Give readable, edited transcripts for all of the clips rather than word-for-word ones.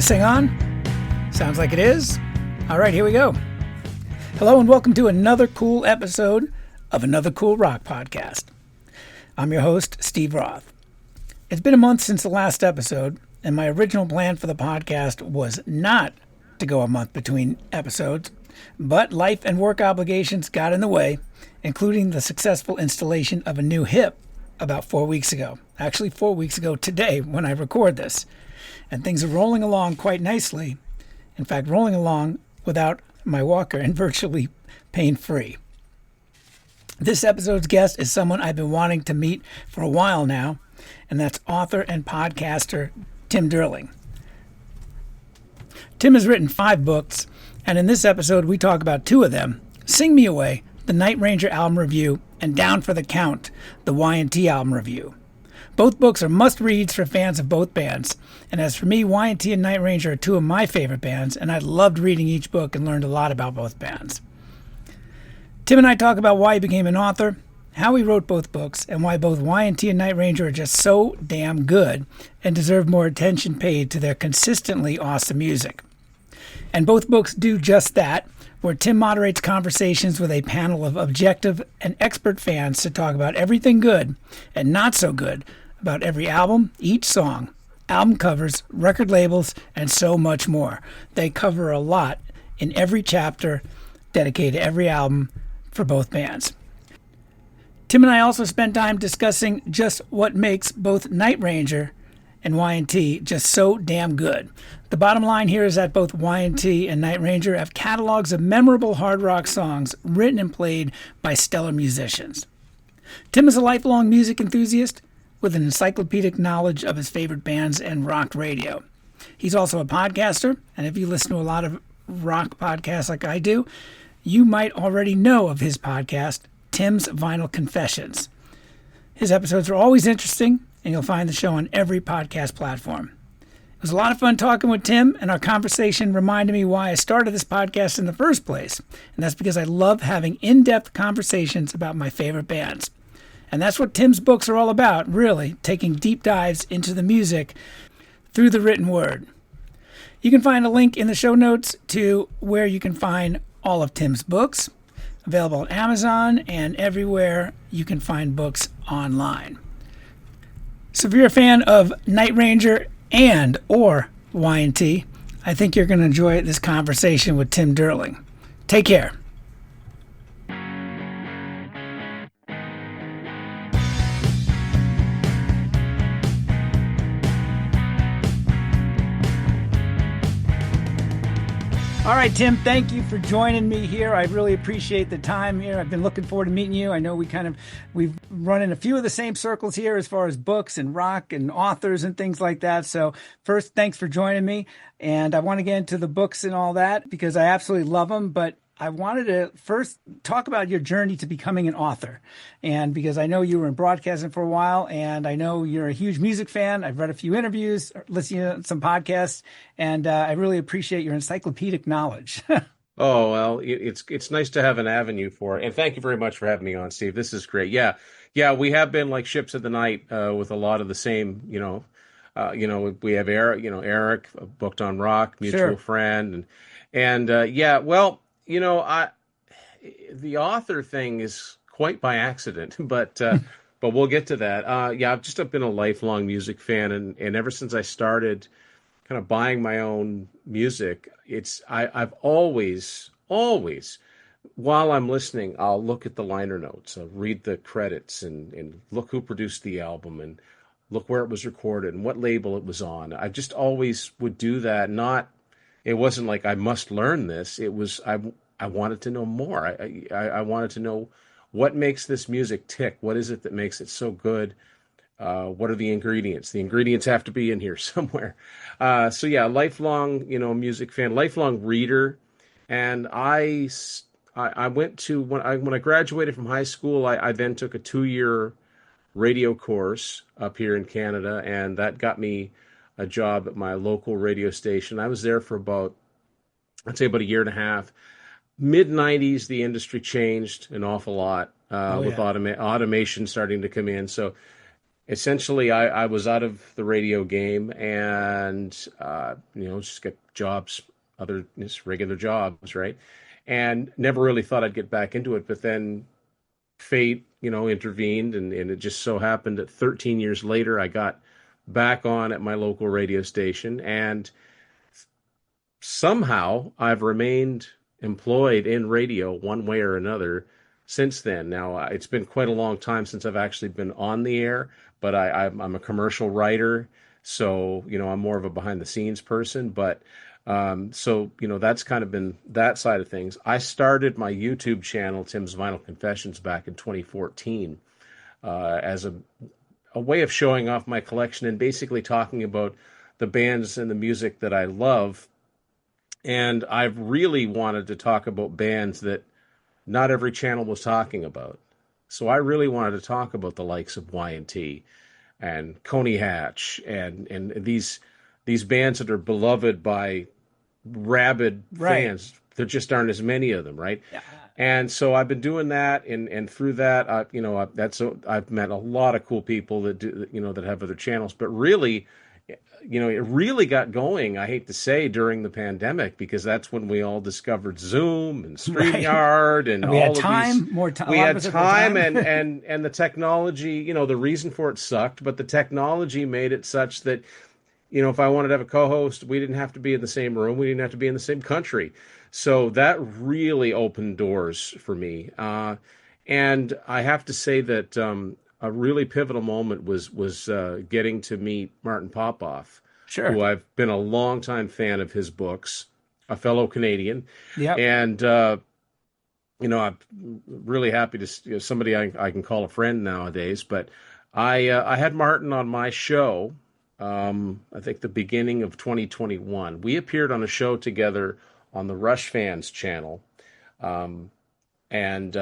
this thing on? Sounds like it is. All right, here we go. Hello and welcome to another cool episode of another cool rock podcast. I'm your host, Steve Roth. It's been a month since the last episode, and my original plan for the podcast was not to go a month between episodes, but life and work obligations got in the way, including the successful installation of a new hip about 4 weeks ago. Actually, 4 weeks ago today when I record this. And things are rolling along quite nicely. In fact, rolling along without my walker and virtually pain-free. This episode's guest is someone I've been wanting to meet for a while now, and that's author and podcaster Tim Durling. Tim has written 5 books, and in this episode we talk about 2 of them, Sing Me Away, the Night Ranger album review, and Down for the Count, the Y&T album review. Both books are must-reads for fans of both bands, and as for me, Y&T and Night Ranger are 2 of my favorite bands, and I loved reading each book and learned a lot about both bands. Tim and I talk about why he became an author, how he wrote both books, and why both Y&T and Night Ranger are just so damn good and deserve more attention paid to their consistently awesome music. And both books do just that, where Tim moderates conversations with a panel of objective and expert fans to talk about everything good and not so good about every album, each song, album covers, record labels, and so much more. They cover a lot in every chapter dedicated to every album for both bands. Tim and I also spent time discussing just what makes both Night Ranger and Y&T just so damn good. The bottom line here is that both Y&T and Night Ranger have catalogs of memorable hard rock songs written and played by stellar musicians. Tim is a lifelong music enthusiast with an encyclopedic knowledge of his favorite bands and rock radio. He's also a podcaster, and if you listen to a lot of rock podcasts like I do, you might already know of his podcast, Tim's Vinyl Confessions. His episodes are always interesting, and you'll find the show on every podcast platform. It was a lot of fun talking with Tim, and our conversation reminded me why I started this podcast in the first place, and that's because I love having in-depth conversations about my favorite bands. And that's what Tim's books are all about, really, taking deep dives into the music through the written word. You can find a link in the show notes to where you can find all of Tim's books, available on Amazon and everywhere you can find books online. So if you're a fan of Night Ranger and or Y&T, I think you're going to enjoy this conversation with Tim Durling. Take care. All right, Tim, thank you for joining me here. I really appreciate the time here. I've been looking forward to meeting you. I know we've run in a few of the same circles here as far as books and rock and authors and things like that. So first, thanks for joining me. And I want to get into the books and all that because I absolutely love them. But I wanted to first talk about your journey to becoming an author. And because I know you were in broadcasting for a while, and I know you're a huge music fan. I've read a few interviews, listened to some podcasts, and I really appreciate your encyclopedic knowledge. Oh, well, it's nice to have an avenue for it. And thank you very much for having me on, Steve. This is great. Yeah, we have been like ships of the night with a lot of the same, we have Eric booked on rock, mutual Sure. friend. And the author thing is quite by accident, but we'll get to that. I've been a lifelong music fan, and ever since I started kind of buying my own music, I've always, while I'm listening, I'll look at the liner notes, I'll read the credits, and look who produced the album, and look where it was recorded, and what label it was on. I just always would do that. It wasn't like I must learn this. It was I wanted to know more. I wanted to know what makes this music tick. What is it that makes it so good? What are the ingredients? The ingredients have to be in here somewhere. Lifelong, music fan, lifelong reader. And I went to, when I graduated from high school, I then took a 2-year radio course up here in Canada, and that got me a job at my local radio station. I was there for about a year and a half. Mid-90s, the industry changed an awful lot with automation starting to come in. So essentially I was out of the radio game and just get jobs, other just regular jobs, right? And never really thought I'd get back into it, but then fate, intervened, and it just so happened that 13 years later I got back on at my local radio station, and somehow I've remained employed in radio one way or another since then. Now, it's been quite a long time since I've actually been on the air, but I'm a commercial writer, so I'm more of a behind the scenes person. But so that's kind of been that side of things. I started my YouTube channel, Tim's Vinyl Confessions, back in 2014 as a way of showing off my collection and basically talking about the bands and the music that I love. And I've really wanted to talk about bands that not every channel was talking about. So I really wanted to talk about the likes of Y&T and Coney Hatch and these bands that are beloved by rabid fans. There just aren't as many of them, right? Yeah. And so I've been doing that, and through that, I've met a lot of cool people that do, that have other channels. But really, it really got going, I hate to say, during the pandemic, because that's when we all discovered Zoom and StreamYard and we all had of time, these. more time. We had time, and the technology. The reason for it sucked, but the technology made it such that, if I wanted to have a co-host, we didn't have to be in the same room. We didn't have to be in the same country. So that really opened doors for me. And I have to say that a really pivotal moment was getting to meet Martin Popoff, who I've been a longtime fan of his books, a fellow Canadian. Yeah. And, I'm really happy to somebody I can call a friend nowadays. But I had Martin on my show. I think the beginning of 2021. We appeared on a show together on the Rush Fans channel. And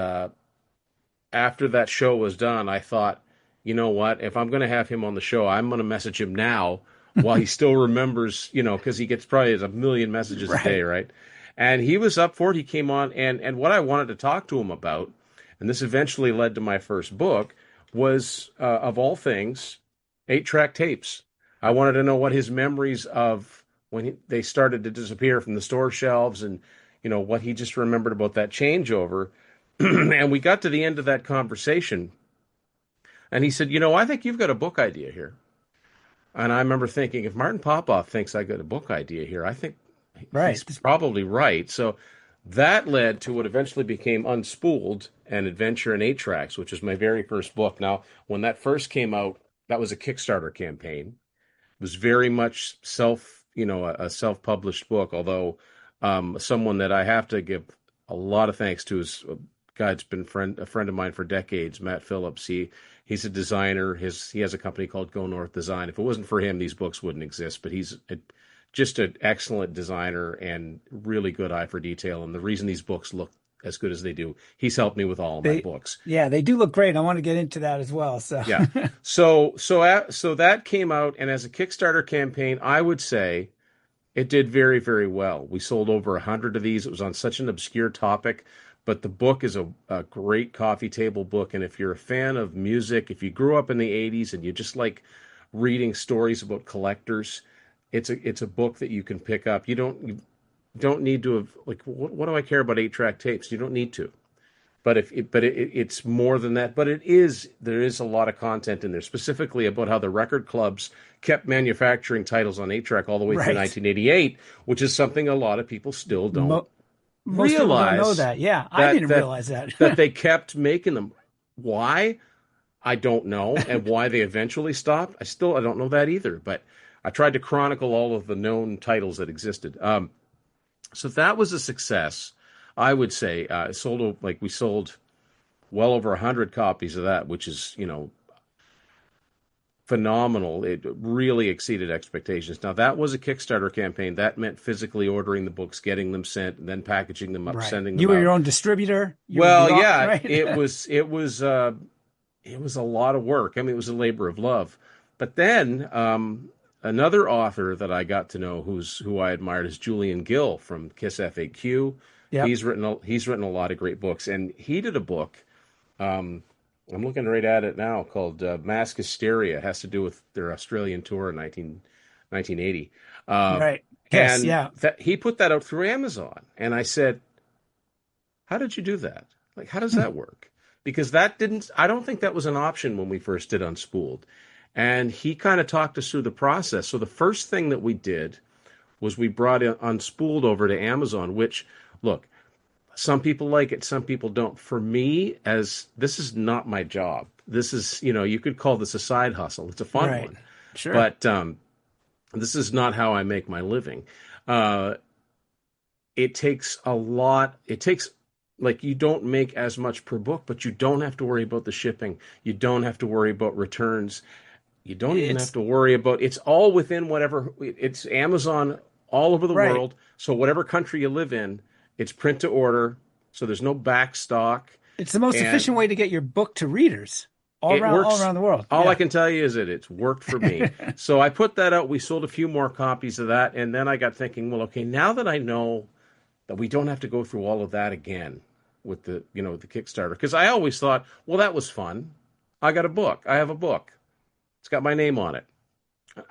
after that show was done, I thought, you know what? If I'm going to have him on the show, I'm going to message him now while he still remembers, because he gets probably a million messages a day, right? And he was up for it. He came on, and what I wanted to talk to him about, and this eventually led to my first book, was, of all things, 8-track tapes. I wanted to know what his memories of when they started to disappear from the store shelves, and what he just remembered about that changeover. And we got to the end of that conversation, and he said, I think you've got a book idea here. And I remember thinking, if Martin Popoff thinks I got a book idea here, I think he's probably right. So that led to what eventually became Unspooled, an adventure in 8 tracks, which was my very first book. Now, when that first came out, that was a Kickstarter campaign. It was very much a self-published book, although someone that I have to give a lot of thanks to is a guy that's been a friend of mine for decades, Matt Phillips. He's a designer. He has a company called Go North Design. If it wasn't for him, these books wouldn't exist. But he's just an excellent designer and really good eye for detail. And the reason these books look as good as they do, he's helped me with all of my books. Yeah, they do look great. I want to get into that as well. So yeah, so that came out, and as a Kickstarter campaign, I would say it did very, very well. We sold over 100 of these. It was on such an obscure topic, but the book is a great coffee table book. And if you're a fan of music, if you grew up in the 80s and you just like reading stories about collectors, it's a book that you can pick up. You don't need to have, like, what do I care about 8-track tapes? You don't need to. But it's more than that. But there is a lot of content in there, specifically about how the record clubs kept manufacturing titles on 8-track all the way through 1988, which is something a lot of people still don't most realize. People don't know that. Yeah, I didn't realize that. That they kept making them. Why? I don't know. And why they eventually stopped, I don't know that either. But I tried to chronicle all of the known titles that existed. So that was a success, I would say. We sold well over 100 copies of that, which is, phenomenal. It really exceeded expectations. Now, that was a Kickstarter campaign. That meant physically ordering the books, getting them sent, and then packaging them up, sending them out. You were your own distributor? It was a lot of work. I mean, it was a labor of love. But then another author that I got to know who I admired is Julian Gill from Kiss FAQ. Yep. He's written a lot of great books, and he did a book I'm looking right at it now, called Mask Hysteria. It has to do with their Australian tour in 1980. Uh, Right. Yes. and Yeah. he put that out through Amazon. And I said, how did you do that? Like, how does Hmm. that work? Because I don't think that was an option when we first did Unspooled. And he kind of talked us through the process. So the first thing that we did was we brought Unspooled over to Amazon, which, look, some people like it, some people don't. For me, as this is not my job. This is, you could call this a side hustle. It's a fun Right. one, Sure. but this is not how I make my living. Uh, it takes a lot. It takes like you don't make as much per book, but you don't have to worry about the shipping. You don't have to worry about returns. You don't even have It's to worry about it's all within whatever it's Amazon all over the right. world. So whatever country you live in, it's print to order. So there's no back stock It's the most and efficient way to get your book to readers it all works. around the world. All I Yeah. can tell you is that it's worked for me. So I put that out. We sold a few more copies of that. And then I got thinking, well, okay, now that I know that we don't have to go through all of that again with the Kickstarter, because I always thought, well, that was fun. I got a book. I have a book. It's got my name on it.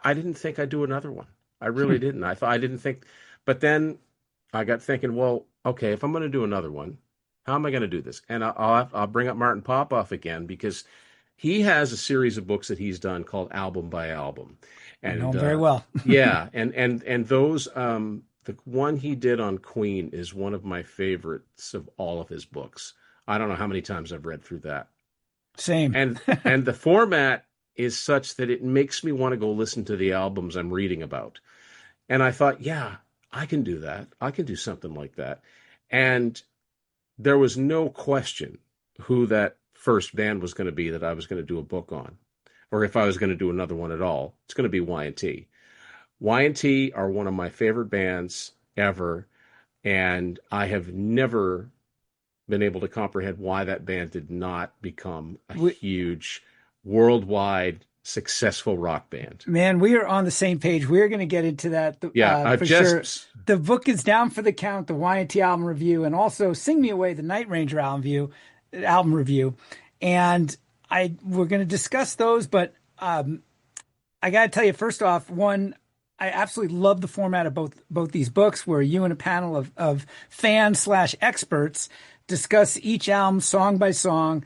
I didn't think I'd do another one. I really didn't. I didn't think, but then I got thinking, well, okay, if I'm going to do another one, how am I going to do this? And I'll bring up Martin Popoff again because he has a series of books that he's done called Album by Album, I know and him very well. yeah, and those the one he did on Queen is one of my favorites of all of his books. I don't know how many times I've read through that, Same. and the format is such that it makes me want to go listen to the albums I'm reading about. And I thought, yeah, I can do that. I can do something like that. And there was no question who that first band was going to be that I was going to do a book on, or if I was going to do another one at all. It's going to be Y&T. Y&T are one of my favorite bands ever, and I have never been able to comprehend why that band did not become a We, huge, worldwide, successful rock band. Man, we are on the same page. We're going to get into that Yeah, I've for sure. just The book is down for the count, the Y&T album review, and also Sing Me Away, the Night Ranger album review. And we're going to discuss those, but I got to tell you, first off, one, I absolutely love the format of both these books, where you and a panel of fans slash experts discuss each album song by song.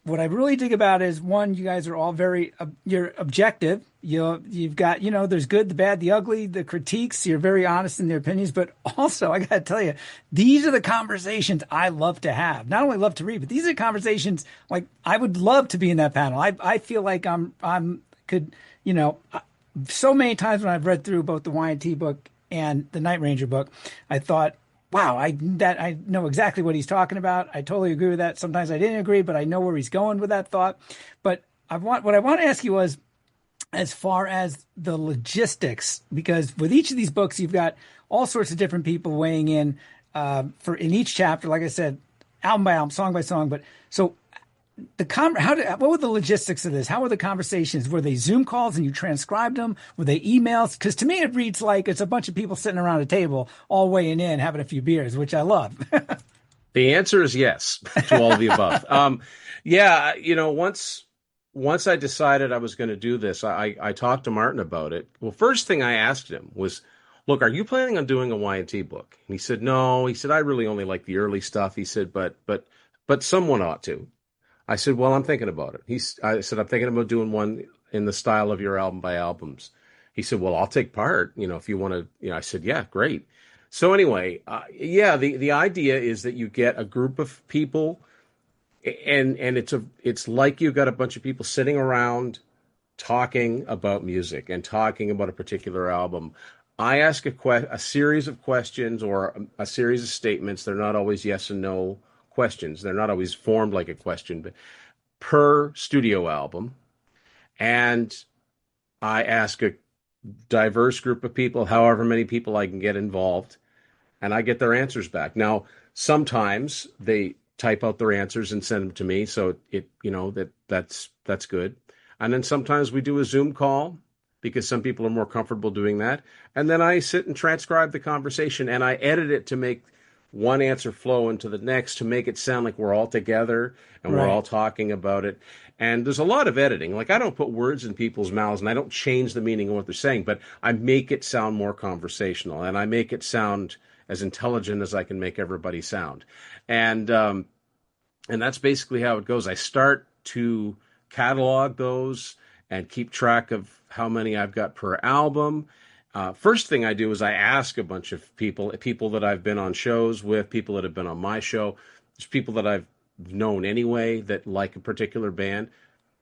What I really dig about is, one, you guys are all very you're objective. You've got, there's good, the bad, the ugly, the critiques. You're very honest in their opinions, but also I got to tell you, these are the conversations I love to have. Not only love to read, but these are conversations like I would love to be in that panel. I feel like I'm could so many times when I've read through both the Y&T book and the Night Ranger book, I thought, wow, I know exactly what he's talking about. I totally agree with that. Sometimes I didn't agree, but I know where he's going with that thought. But what I want to ask you was, as far as the logistics, because with each of these books, you've got all sorts of different people weighing in in each chapter. Like I said, album by album, song by song. But so what were the logistics of this? How were the conversations? Were they Zoom calls and you transcribed them? Were they emails? Because to me, it reads like it's a bunch of people sitting around a table, all weighing in, having a few beers, which I love. the answer is yes to all of the above. Yeah, once I decided I was going to do this, I talked to Martin about it. Well, first thing I asked him was, look, are you planning on doing a Y&T book? And he said, no. He said, I really only like the early stuff. He said, but someone ought to. I said, well, I'm thinking about it. I said, I'm thinking about doing one in the style of your album by albums. He said, well, I'll take part, if you want to, I said, yeah, great. So anyway, the idea is that you get a group of people and it's like you've got a bunch of people sitting around talking about music and talking about a particular album. I ask a series of questions or a series of statements. They're not always yes and no questions. They're not always formed like a question, but per studio album. And I ask a diverse group of people, however many people I can get involved, and I get their answers back. Now, sometimes they type out their answers and send them to me, so that's good. And then sometimes we do a Zoom call because some people are more comfortable doing that. And then I sit and transcribe the conversation and I edit it to make one answer flow into the next to make it sound like we're all together and we're all talking about it. And there's a lot of editing. Like, I don't put words in people's mouths and I don't change the meaning of what they're saying, but I make it sound more conversational and I make it sound as intelligent as I can make everybody sound. And that's basically how it goes. I start to catalog those and keep track of how many I've got per album. First thing I do is I ask a bunch of people that I've been on shows with, people that have been on my show. There's people that I've known anyway that like a particular band.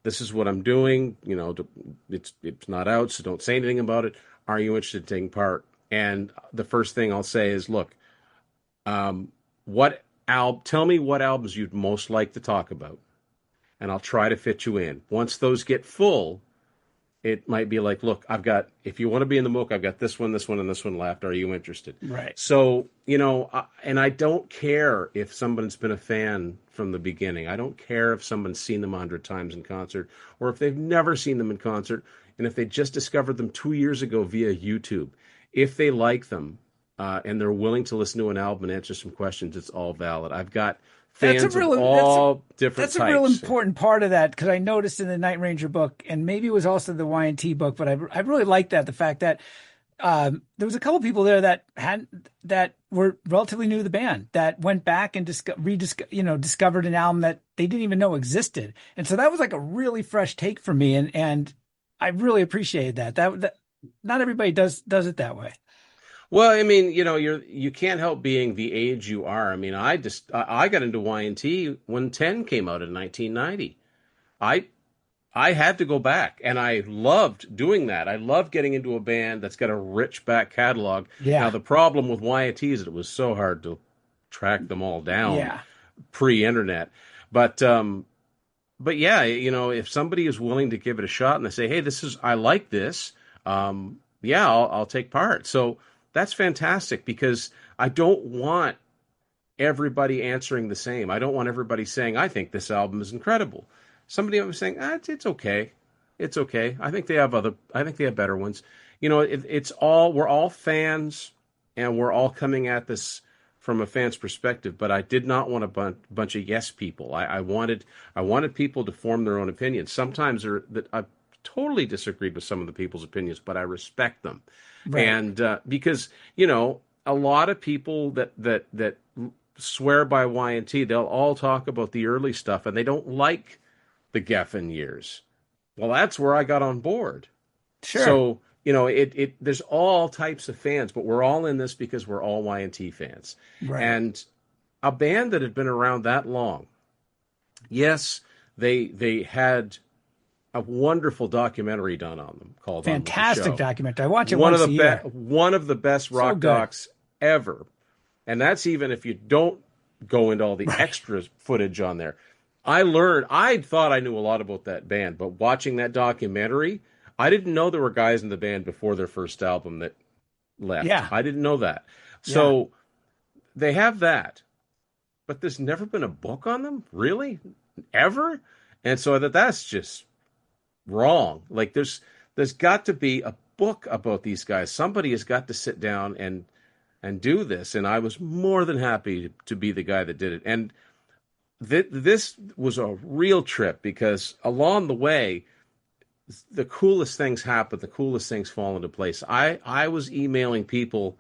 This is what I'm doing. You know, it's not out, so don't say anything about it. Are you interested in taking part? And the first thing I'll say is, look, tell me what albums you'd most like to talk about, and I'll try to fit you in. Once those get full, it might be like, look, if you want to be in the MOOC, I've got this one, and this one left. Are you interested? Right. So, you know, and I don't care if someone's been a fan from the beginning. I don't care if someone's seen them 100 times in concert or if they've never seen them in concert. And if they just discovered them 2 years ago via YouTube, if they like them and they're willing to listen to an album and answer some questions, it's all valid. I've got fans of all different types. That's a real important part of that, because I noticed in the Night Ranger book, and maybe it was also the Y&T book, but I really liked that, the fact that there was a couple people there that were relatively new to the band that went back and discovered an album that they didn't even know existed, and so that was like a really fresh take for me, and I really appreciated that. That not everybody does it that way. Well, I mean, you know, you can't help being the age you are. I mean, I got into Y&T when 10 came out in 1990. I had to go back, and I loved doing that. I loved getting into a band that's got a rich back catalog. Yeah. Now, the problem with Y&T is that it was so hard to track them all down pre-internet. But yeah, you know, if somebody is willing to give it a shot and they say, hey, I like this, I'll take part. So that's fantastic, because I don't want everybody answering the same. I don't want everybody saying, I think this album is incredible. Somebody was saying, it's okay. It's okay. I think they have better ones. You know, we're all fans, and we're all coming at this from a fan's perspective, but I did not want a bunch of yes people. I wanted people to form their own opinions. Sometimes I totally disagreed with some of the people's opinions, but I respect them. Right. And because, you know, a lot of people that swear by Y&T, they'll all talk about the early stuff, and they don't like the Geffen years. Well, that's where I got on board. Sure. So, you know, there's all types of fans, but we're all in this because we're all Y&T fans. Right. And a band that had been around that long, yes, they had a wonderful documentary done on them called Fantastic documentary. I watch it one once a year. One of the best rock docs ever. And that's even if you don't go into all the extra footage on there. I thought I knew a lot about that band, but watching that documentary, I didn't know there were guys in the band before their first album that left. Yeah. I didn't know that. So they have that, but there's never been a book on them, really? Ever? And so that's just wrong. Like there's got to be a book about these guys. Somebody has got to sit down and do this. And I was more than happy to be the guy that did it. And this was a real trip, because along the way, the coolest things happen. The coolest things fall into place. I was emailing people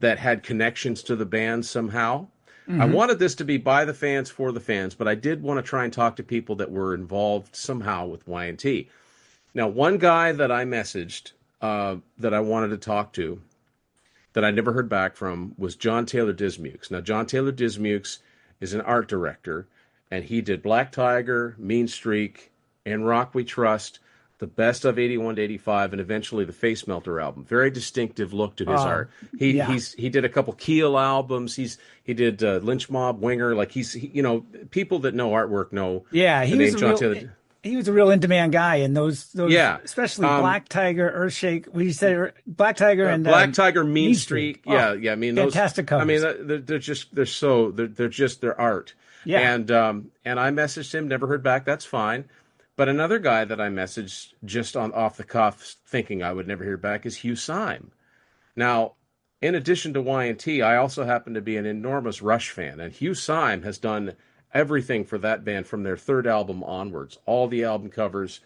that had connections to the band somehow. Mm-hmm. I wanted this to be by the fans, for the fans, but I did want to try and talk to people that were involved somehow with Y&T. Now, one guy that I messaged that I wanted to talk to that I never heard back from was John Taylor Dismukes. Now, John Taylor Dismukes is an art director, and he did Black Tiger, Mean Streak, In Rock We Trust, the best of 81 to 85, and eventually the Face Melter album. Very distinctive look to his art. He did a couple Keel albums. He did Lynch Mob, Winger. Like people that know artwork know. Yeah, he was a real in-demand guy, and those especially Black Tiger, Earthshake. We say Black Tiger and Black Tiger, Mean Streak. I mean, fantastic covers. I mean, they're just their art. Yeah, and I messaged him, never heard back. That's fine. But another guy that I messaged just off the cuff, thinking I would never hear back, is Hugh Syme. Now, in addition to Y&T, I also happen to be an enormous Rush fan, and Hugh Syme has done everything for that band from their third album onwards. All the album covers,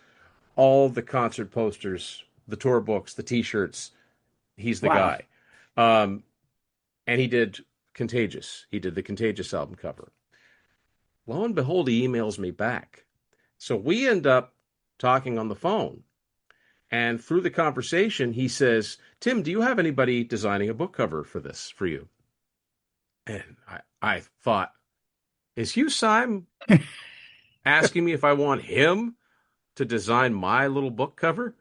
all the concert posters, the tour books, the T-shirts. He's the Wow. guy. And he did Contagious. He did the Contagious album cover. Lo and behold, he emails me back. So we end up talking on the phone. And through the conversation, he says, Tim, do you have anybody designing a book cover for this for you? And I thought, is Hugh Syme asking me if I want him to design my little book cover?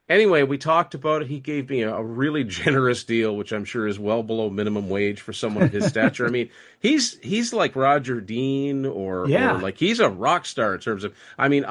Anyway, we talked about it. He gave me a really generous deal, which I'm sure is well below minimum wage for someone of his stature. I mean, he's like Roger Dean or like he's a rock star in terms of, I mean,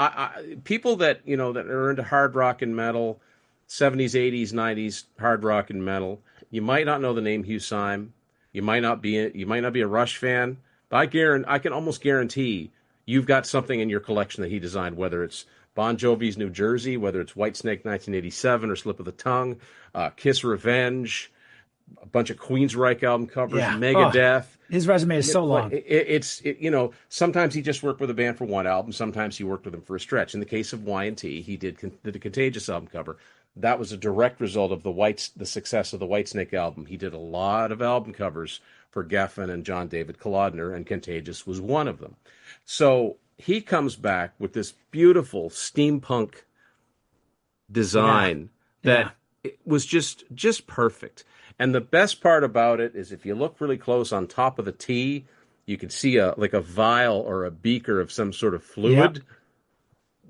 people that, you know, that are into hard rock and metal, 70s, 80s, 90s hard rock and metal. You might not know the name Hugh Syme. You might not be a Rush fan, but I can almost guarantee you've got something in your collection that he designed, whether it's Bon Jovi's New Jersey, whether it's Whitesnake 1987 or Slip of the Tongue, Kiss Revenge, a bunch of Queensryche album covers, Megadeth. His resume is so long. You know, sometimes he just worked with a band for one album. Sometimes he worked with them for a stretch. In the case of Y&T, he did the Contagious album cover. That was a direct result of the success of the Whitesnake album. He did a lot of album covers for Geffen and John David Kolodner, and Contagious was one of them. So he comes back with this beautiful steampunk design that it was just perfect. And the best part about it is if you look really close on top of the T, you can see a vial or a beaker of some sort of fluid. Yep.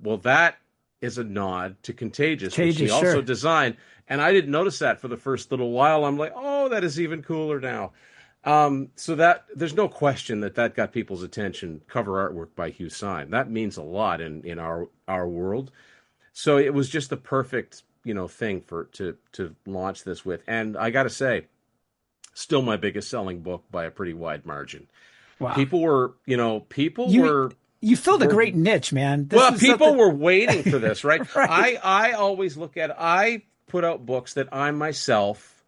Well, that is a nod to Contagious, which he also designed. And I didn't notice that for the first little while. I'm like, oh, that is even cooler now. So that there's no question that got people's attention. Cover artwork by Hugh Syme. That means a lot in our world. So it was just the perfect, you know, thing to launch this with. And I got to say, still my biggest selling book by a pretty wide margin. Wow. People were. You filled a great niche, man. People were waiting for this, right? Right. I always look at it. I put out books that I myself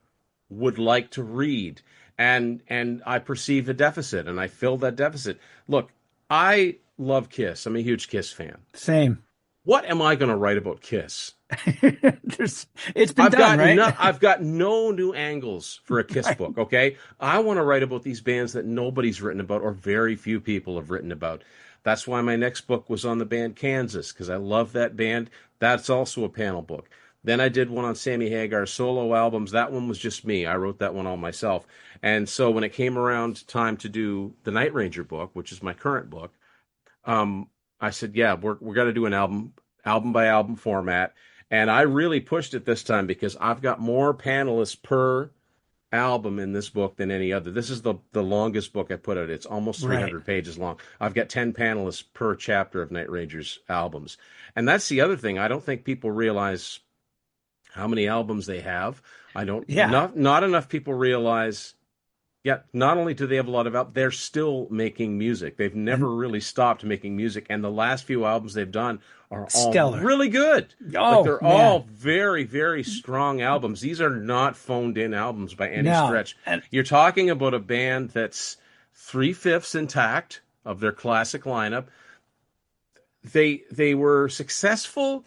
would like to read. And I perceived a deficit, and I filled that deficit. Look, I love Kiss. I'm a huge Kiss fan. Same. What am I going to write about Kiss? It's been done, right? I've got no new angles for a Kiss book, okay? I want to write about these bands that nobody's written about or very few people have written about. That's why my next book was on the band Kansas, because I love that band. That's also a panel book. Then I did one on Sammy Hagar's solo albums. That one was just me. I wrote that one all myself. And so when it came around time to do the Night Ranger book, which is my current book, I said, yeah, we're going to do an album by album format. And I really pushed it this time because I've got more panelists per album in this book than any other. This is the longest book I put out. It's almost 300 pages long. I've got 10 panelists per chapter of Night Ranger's albums. And that's the other thing. I don't think people realize how many albums they have. Not enough people realize, not only do they have a lot of albums, they're still making music. They've never really stopped making music. And the last few albums they've done are all really good. They're all very, very strong albums. These are not phoned in albums by any stretch. And you're talking about a band that's 3/5 intact of their classic lineup. They were successful,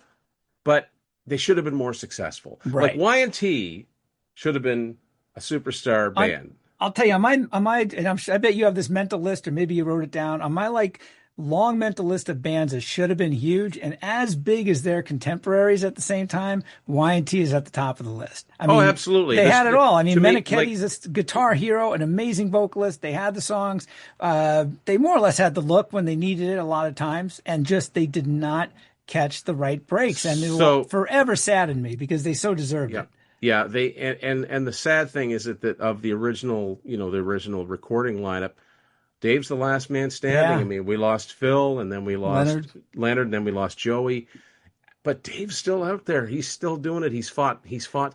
but they should have been more successful. Right. Like Y&T should have been a superstar band. I'll tell you, I bet you have this mental list, or maybe you wrote it down. On my long mental list of bands that should have been huge and as big as their contemporaries at the same time, Y&T is at the top of the list. I mean, absolutely. They had it all. I mean, Meniketti's a guitar hero, an amazing vocalist. They had the songs. They more or less had the look when they needed it a lot of times, and just they did not catch the right breaks, and it will forever sadden me because they so deserved it. Yeah, they and the sad thing is that of the original, the original recording lineup, Dave's the last man standing. I mean, we lost Phil, and then we lost Leonard, and then we lost Joey. But Dave's still out there. He's still doing it. He's fought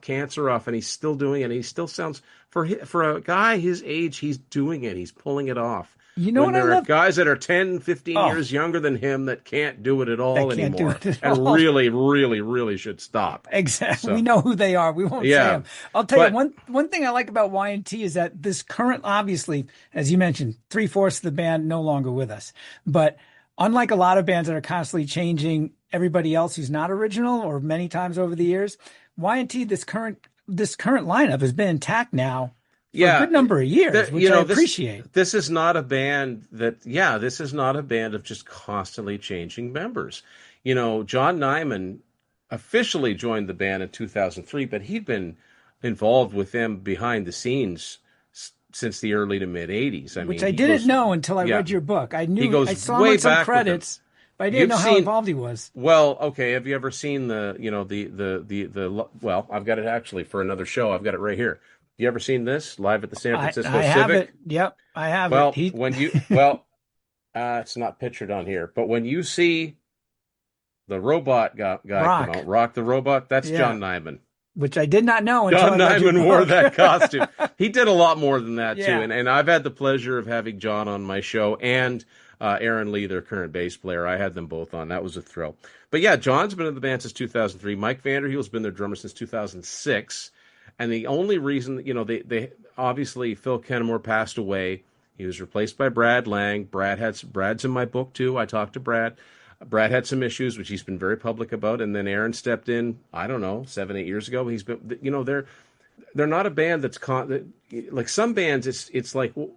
cancer off, and he's still doing it. He still sounds, for a guy his age, he's doing it. He's pulling it off. You know when what I there are love? guys that are 10, 15 Oh, years younger than him that can't do it at that all can't do anymore it at and all. really, really, really should stop. Exactly. We So, know who they are. We won't say yeah. them. I'll tell you But one thing I like about Y&T is that this current, obviously, as you mentioned, three-fourths of the band no longer with us. But unlike a lot of bands that are constantly changing everybody else who's not original or many times over the years, Y&T, this current lineup has been intact now for a yeah, good number of years, which I this appreciate. this is not a band this is not a band of just constantly changing members. John Nyman officially joined the band in 2003, but he'd been involved with them behind the scenes since the early to mid 80s. I Which mean, I he didn't goes know until I yeah, read your book. he I goes saw him way on some back with them. credits, but I didn't You've know how seen involved he was. Well, okay. Have you ever seen well, I've got it actually for another show. I've got it right here. You ever seen this live at the San Francisco I have Civic? it. Yep, I have it. Well, it's not pictured on here, but when you see the robot guy come Rock. out, Rock the Robot, that's Yeah, John Nyman. which I did not know until John I read your Nyman wore book. that costume. He did a lot more than that too, Yeah. and I've had the pleasure of having John on my show and Aaron Lee, their current bass player. I had them both on. That was a thrill. But yeah, John's been in the band since 2003. Mike Vanderheel's been their drummer since 2006. And the only reason, they obviously Phil Kennemore passed away. He was replaced by Brad Lang. Brad's in my book too. I talked to Brad. Brad had some issues, which he's been very public about, and then Aaron stepped in. I don't know, 7, 8 years ago. He's been, they're not a band like some bands. It's like, well,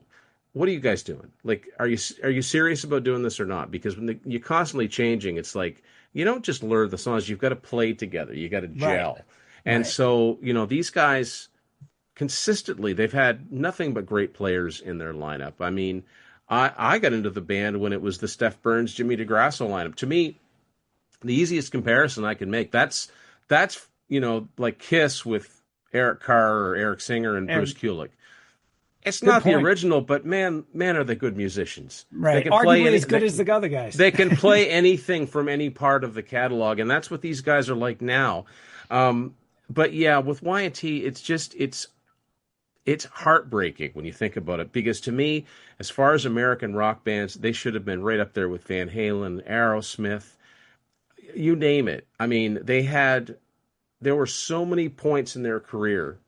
what are you guys doing? Like, are you serious about doing this or not? Because when you're constantly changing, it's like you don't just learn the songs. You've got to play together. You got to gel. Right. And Right. so, these guys consistently, they've had nothing but great players in their lineup. I mean, I got into the band when it was the Steph Burns, Jimmy DeGrasso lineup. To me, the easiest comparison I can make, that's like Kiss with Eric Carr or Eric Singer and Bruce Kulick. It's Good not the point. original, but man, are they good musicians. They Right. can play Arguably as good as the other guys. They can play anything from any part of the catalog, and that's what these guys are like now. But yeah, with Y&T, it's heartbreaking when you think about it, because to me, as far as American rock bands, they should have been right up there with Van Halen, Aerosmith, you name it. I mean, there were so many points in their career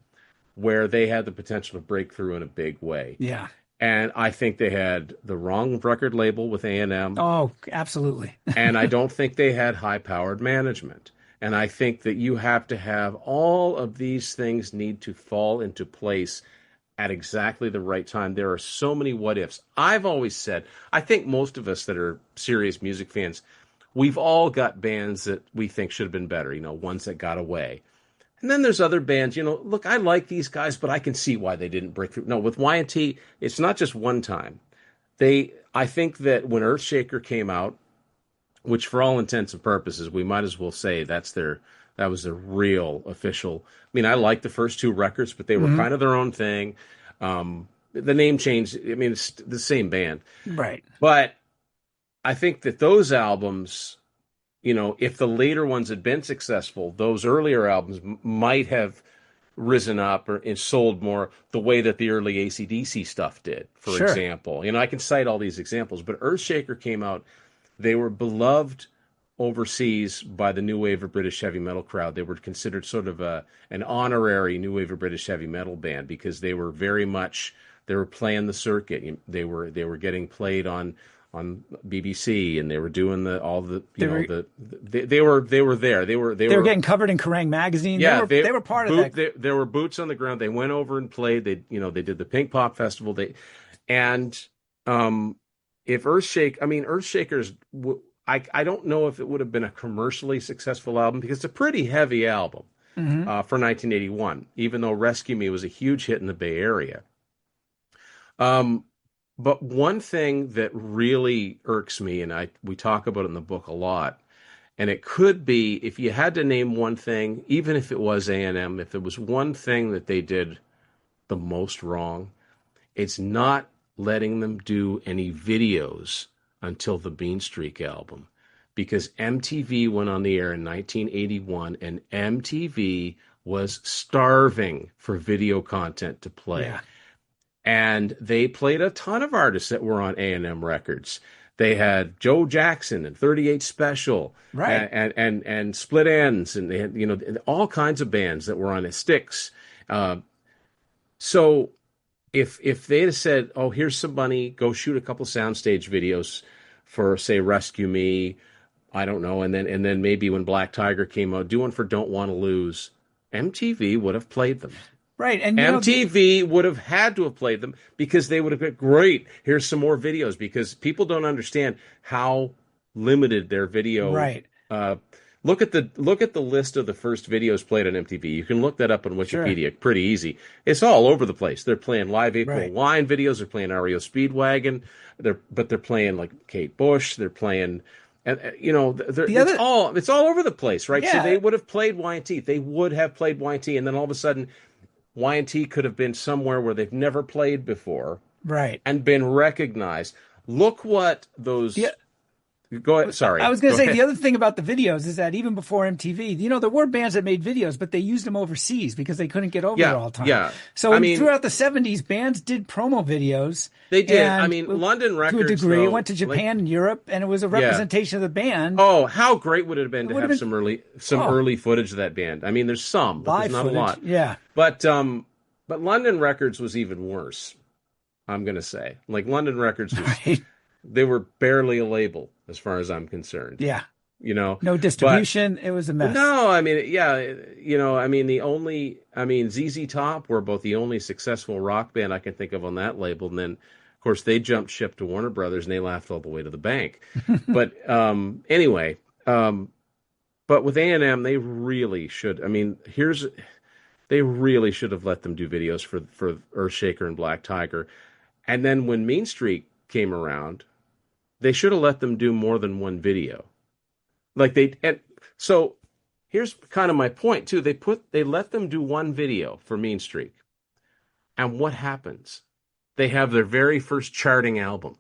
where they had the potential to break through in a big way. Yeah. And I think they had the wrong record label with A&M. Oh, absolutely. And I don't think they had high-powered management. And I think that you have to have all of these things need to fall into place at exactly the right time. There are so many what ifs. I've always said, I think most of us that are serious music fans, we've all got bands that we think should have been better, ones that got away. And then there's other bands, look, I like these guys, but I can see why they didn't break through. No, with Y&T, it's not just one time. I think that when Earthshaker came out, which for all intents and purposes, we might as well say that was a real official. I mean, I liked the first 2 records, but they were kind of their own thing. The name changed. I mean, it's the same band. Right. But I think that those albums, if the later ones had been successful, those earlier albums might have risen up and sold more the way that the early AC/DC stuff did, for example. I can cite all these examples, but Earthshaker came out. They were beloved overseas by the new wave of British heavy metal crowd. They were considered sort of an honorary new wave of British heavy metal band because they were they were playing the circuit. They were getting played on BBC, and they were doing they were there. They were getting covered in Kerrang magazine. Yeah, they were part of that. There were boots on the ground. They went over and played. They did the Pink Pop Festival. If Earthshaker's, I don't know if it would have been a commercially successful album because it's a pretty heavy album for 1981, even though Rescue Me was a huge hit in the Bay Area. But one thing that really irks me, and we talk about it in the book a lot, and it could be, if you had to name one thing, even if it was A&M, if there was one thing that they did the most wrong, it's not letting them do any videos until the Bean Streak album, because MTV went on the air in 1981 and MTV was starving for video content to play. Yeah. and they played a ton of artists that were on A&M Records. They had Joe Jackson and 38 Special, Right. and Split Ends, and they had, all kinds of bands that were on it, Styx. So if they'd have said, "Oh, here's some money, go shoot a couple soundstage videos for, say, Rescue Me," I don't know, and then maybe when Black Tiger came out, do one for Don't Want to Lose, MTV would have played them. Right. And MTV would have had to have played them because they would have been great. Here's some more videos, because people don't understand how limited their video. Right. Look at the list of the first videos played on MTV. You can look that up on Wikipedia. Sure. Pretty easy. It's all over the place. They're playing Live April Right. Wine videos. They're playing REO Speedwagon. They're playing like Kate Bush. They're playing. And it's all over the place, right? Yeah. So they would have played Y&T. They would have played Y&T, and then all of a sudden, Y&T could have been somewhere where they've never played before, Right. and been recognized. Look what those. Yeah. Go ahead. Sorry. I was going to Go say, ahead. the other thing about the videos is that even before MTV, there were bands that made videos, but they used them overseas because they couldn't get over there all the time. Yeah. So throughout the 70s, bands did promo videos. They did. And London Records, to a degree, though, it went to Japan and Europe, and it was a representation of the band. Oh, how great would it have been to have some early Oh. footage of that band? I mean, there's some, but Live there's not footage. a lot. Yeah. But London Records was even worse. I'm going to say, like, London Records was, Right. they were barely a label as far as I'm concerned. Yeah. No distribution. It was a mess. No, I mean, yeah, ZZ Top were both the only successful rock band I can think of on that label, and then, of course, they jumped ship to Warner Brothers, and they laughed all the way to the bank. But anyway, but with A&M, they really should. They really should have let them do videos for Earthshaker and Black Tiger, and then when Mean Streak came around, they should have let them do more than one video. So here's kind of my point too. They let them do one video for Mean Streak. And what happens? They have their very first charting album.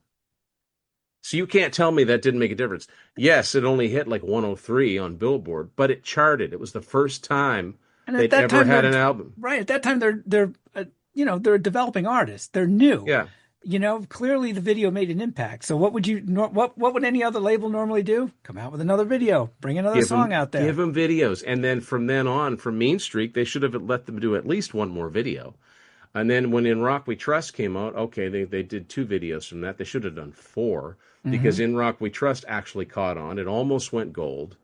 So you can't tell me that didn't make a difference. Yes, it only hit like 103 on Billboard, but it charted. It was the first time they'd ever had an album. Right. At that time, they're a developing artist. They're new. Yeah. Clearly the video made an impact. So what would any other label normally do? Come out with another video, bring another song out there. Give them videos. And then from then on, from Mean Streak, they should have let them do at least one more video. And then when In Rock We Trust came out, okay, they did 2 videos from that. They should have done 4 because In Rock We Trust actually caught on. It almost went gold.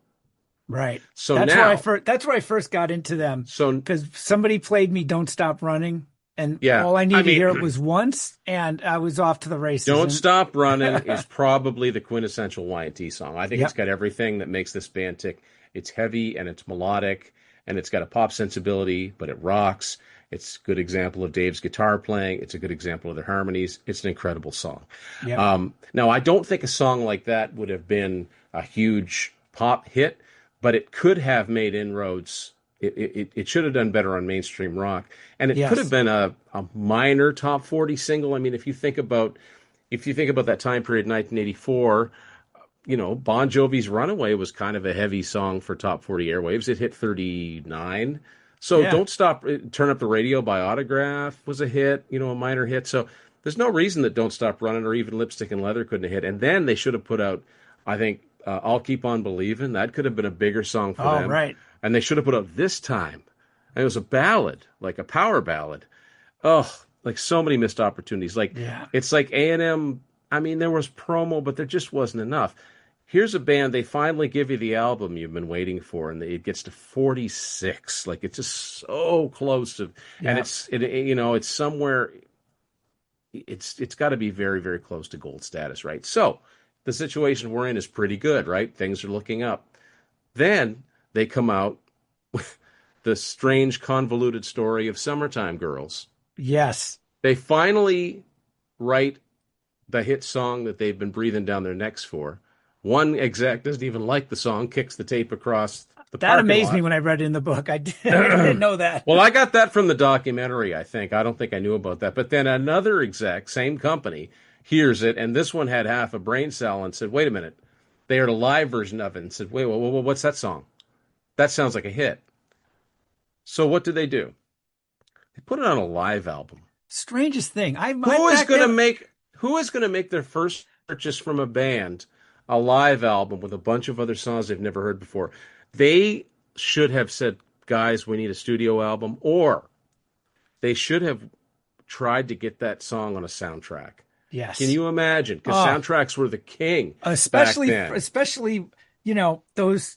Right. So that's now, that's where I first got into them. So because somebody played me "Don't Stop Running," and all I needed to hear it was once, and I was off to the races. "Don't Stop Running" is probably the quintessential Y&T song. I think it's got everything that makes this band tick. It's heavy and it's melodic and it's got a pop sensibility, but it rocks. It's a good example of Dave's guitar playing. It's a good example of their harmonies. It's an incredible song. Yep. Now, I don't think a song like that would have been a huge pop hit, but it could have made inroads. It should have done better on mainstream rock, and it could have been a minor top 40 single. I mean, if you think about that time period, 1984, Bon Jovi's "Runaway" was kind of a heavy song for top 40 airwaves. It hit 39. So "Don't Stop, Turn Up the Radio" by Autograph was a hit, a minor hit. So there's no reason that "Don't Stop Running" or even "Lipstick and Leather" couldn't have hit. And then they should have put out, I think, "I'll Keep on Believin'." That could have been a bigger song for them. Right. And they should have put out "This Time." And it was a ballad, like a power ballad. Oh, like so many missed opportunities. It's like A&M. I mean, there was promo, but there just wasn't enough. Here's a band, they finally give you the album you've been waiting for, and it gets to 46. Like, it's just so close to, and it's somewhere, it's got to be very, very close to gold status, right? So the situation we're in is pretty good, right? Things are looking up. Then they come out with the strange, convoluted story of "Summertime Girls." Yes. They finally write the hit song that they've been breathing down their necks for. One exec doesn't even like the song, kicks the tape across the parking lot. That amazed me when I read it in the book. I didn't know that. Well, I got that from the documentary, I think. I don't think I knew about that. But then another exec, same company, hears it, and this one had half a brain cell and said, wait a minute. They heard a live version of it and said, wait, what's that song? That sounds like a hit. So what did they do? They put it on a live album. Strangest thing. Who is back going to then. make who is going to make their first purchase from a band a live album with a bunch of other songs they've never heard before? They should have said, "Guys, we need a studio album," or they should have tried to get that song on a soundtrack. Can Yes. you imagine? Because Oh, soundtracks were the king back especially, then. especially, those,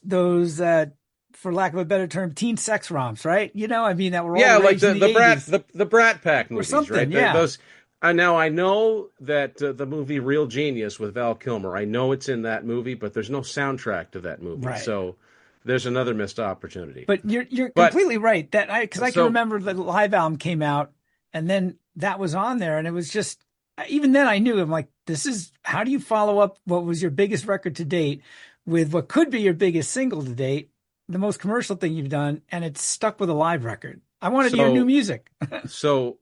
for lack of a better term, teen sex roms, right? I mean, that were all Yeah, the like rage in the the Brat 80s the Brat Pack or movies, something. right? Yeah. Those. Now I know that the movie Real Genius with Val Kilmer. I know it's in that movie, but there's no soundtrack to that movie, Right. so there's another missed opportunity. But you're But completely right that because I can so remember the live album came out and then that was on there and it was just even then I knew I'm like this is how do you follow up what was your biggest record to date with what could be your biggest single to date, the most commercial thing you've done, and it's stuck with a live record. I wanted to hear new so music. so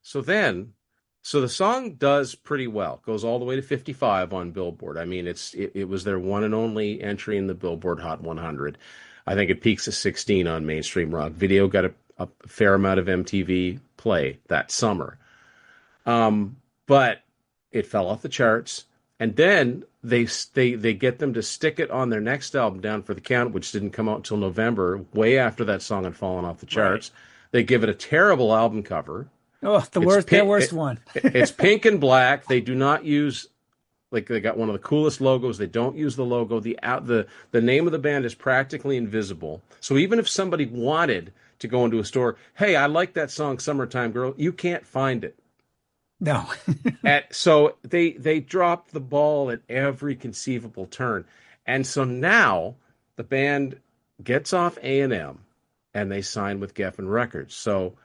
so then so the song does pretty well. Goes all the way to 55 on Billboard. I mean, it was their one and only entry in the Billboard Hot 100. I think it peaks at 16 on mainstream rock. Video got a fair amount of MTV play that summer. But it fell off the charts, and then they get them to stick it on their next album, Down for the Count, which didn't come out until November, way after that song had fallen off the charts. Right. They give it a terrible album cover. Oh, their worst one. It's pink and black. They do not use they got one of the coolest logos. They don't use the logo. The name of the band is practically invisible. So even if somebody wanted to go into a store, hey, I like that song, Summertime Girl, you can't find it. No. So they dropped the ball at every conceivable turn. And so now the band gets off A&M and they sign with Geffen Records. So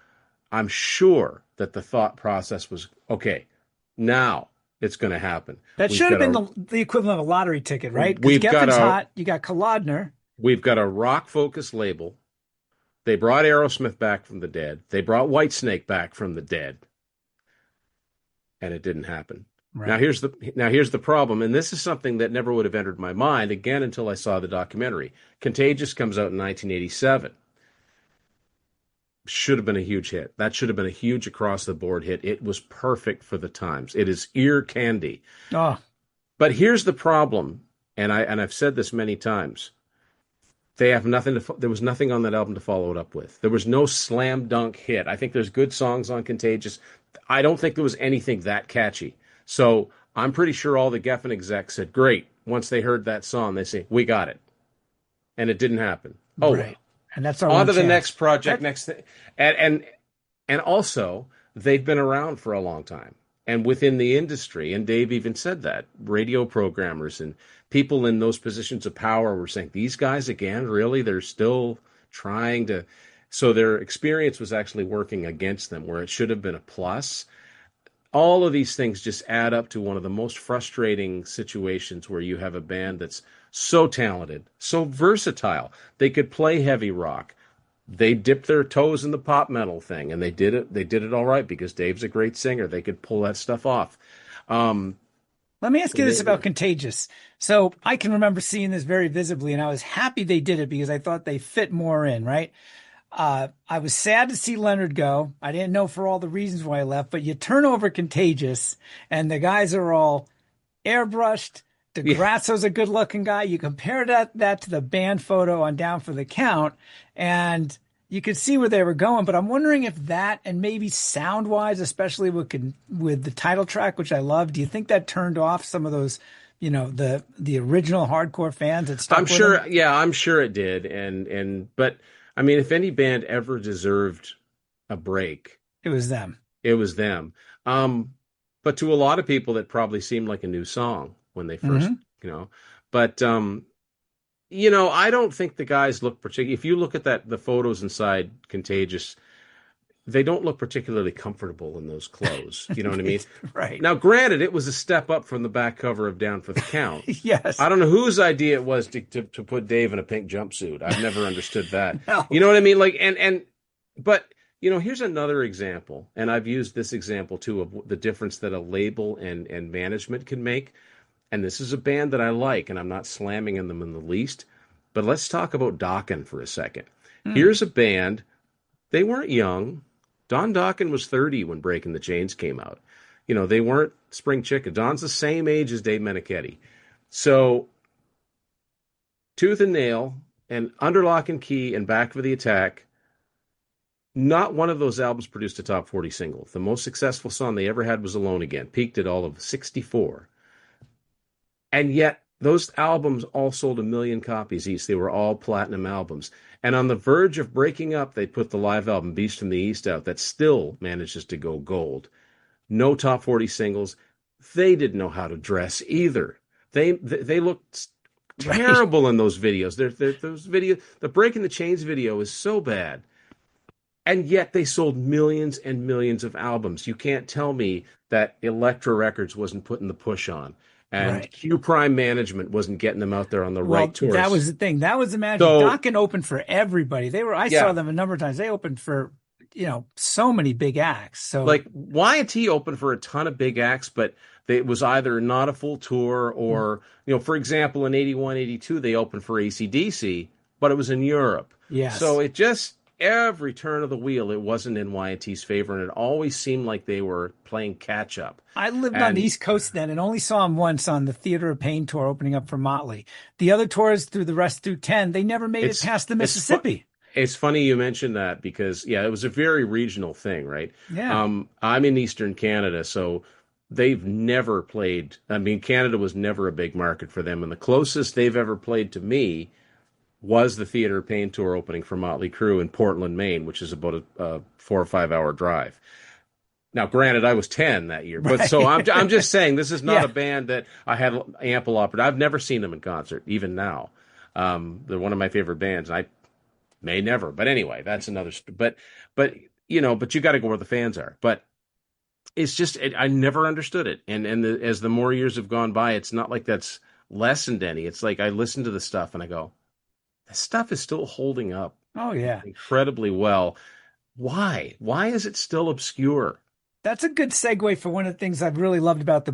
I'm sure that the thought process was, okay, now it's going to happen. That should have been the equivalent of a lottery ticket, right? Because Geffen's hot. You got Kolodner. We've got a rock-focused label. They brought Aerosmith back from the dead. They brought Whitesnake back from the dead. And it didn't happen. Right. Now here's the problem, and this is something that never would have entered my mind again until I saw the documentary. Contagious comes out in 1987. Should have been a huge hit. That should have been a huge across-the-board hit. It was perfect for the times. It is ear candy. Oh. But here's the problem, and I've said this many times. They have nothing there was nothing on that album to follow it up with. There was no slam dunk hit. I think there's good songs on Contagious. I don't think there was anything that catchy. So I'm pretty sure all the Geffen execs said, great. Once they heard that song, they say, we got it. And it didn't happen. Oh, right. And that's our on to the chance. next project, next thing. And also, they've been around for a long time. And within the industry, and Dave even said that, radio programmers and people in those positions of power were saying, these guys again, really? They're still trying to... So their experience was actually working against them, where it should have been a plus. All of these things just add up to one of the most frustrating situations where you have a band that's so talented, so versatile. They could play heavy rock. They dipped their toes in the pop metal thing, and they did it. They did it all right because Dave's a great singer. They could pull that stuff off. Let me ask you this about Contagious. So I can remember seeing this very visibly, and I was happy they did it because I thought they fit more in, right? I was sad to see Leonard go. I didn't know for all the reasons why he left, but you turn over Contagious, and the guys are all airbrushed. DeGrazzo's a good-looking guy. You compare that to the band photo on Down for the Count, and you could see where they were going. But I'm wondering if that, and maybe sound-wise, especially with the title track, which I love, do you think that turned off some of those, the original hardcore fans that stuck with them? Yeah, I'm sure it did. But I mean, if any band ever deserved a break, it was them. It was them. But to a lot of people, that probably seemed like a new song when they first, But I don't think the guys look particularly. If you look at the photos inside Contagious, they don't look particularly comfortable in those clothes. You know what I mean? Right. Now, granted, it was a step up from the back cover of Down for the Count. Yes. I don't know whose idea it was to put Dave in a pink jumpsuit. I've never understood that. No. You know what I mean? But here's another example, and I've used this example too of the difference that a label and management can make. And this is a band that I like, and I'm not slamming them in the least. But let's talk about Dokken for a second. Here's a band. They weren't young. Don Dokken was 30 when Breaking the Chains came out. They weren't spring chicken. Don's the same age as Dave Meniketti. So Tooth and Nail and Under Lock and Key and Back for the Attack, not one of those albums produced a top 40 single. The most successful song they ever had was Alone Again, peaked at all of 64. And yet those albums all sold 1 million copies each. They were all platinum albums. And on the verge of breaking up, they put the live album Beast from the East out that still manages to go gold. No top 40 singles. They didn't know how to dress either. They looked terrible in those videos. The Breaking the Chains video is so bad. And yet they sold millions and millions of albums. You can't tell me that Elektra Records wasn't putting the push on. And Q Prime Management wasn't getting them out there on the right tours. That was the thing. That was the magic. Dokken opened for everybody. I saw them a number of times. They opened for, so many big acts. So like Y&T opened for a ton of big acts, but it was either not a full tour or, for example, in 81, 82, they opened for AC/DC, but it was in Europe. Yes. So it just, every turn of the wheel, it wasn't in Y&T's favor, and it always seemed like they were playing catch up. I lived on the East Coast then and only saw them once on the Theater of Pain tour opening up for Motley. The other tours through 10, they never made it past the Mississippi. It's funny you mentioned that because, it was a very regional thing, right? Yeah. I'm in Eastern Canada, so they've never played. Canada was never a big market for them, and the closest they've ever played to me was the Theater of Pain tour opening for Motley Crue in Portland, Maine, which is about a 4 or 5 hour drive. Now, granted, I was 10 that year, but so I'm just saying this is not a band that I had ample opportunity. I've never seen them in concert, even now. They're one of my favorite bands. I may never, but anyway, that's another. But you got to go where the fans are. But it's just I never understood it, and as the more years have gone by, it's not like that's lessened any. It's like I listen to the stuff and I go, this stuff is still holding up. Oh yeah, incredibly well. Why? Why is it still obscure? That's a good segue for one of the things I've really loved about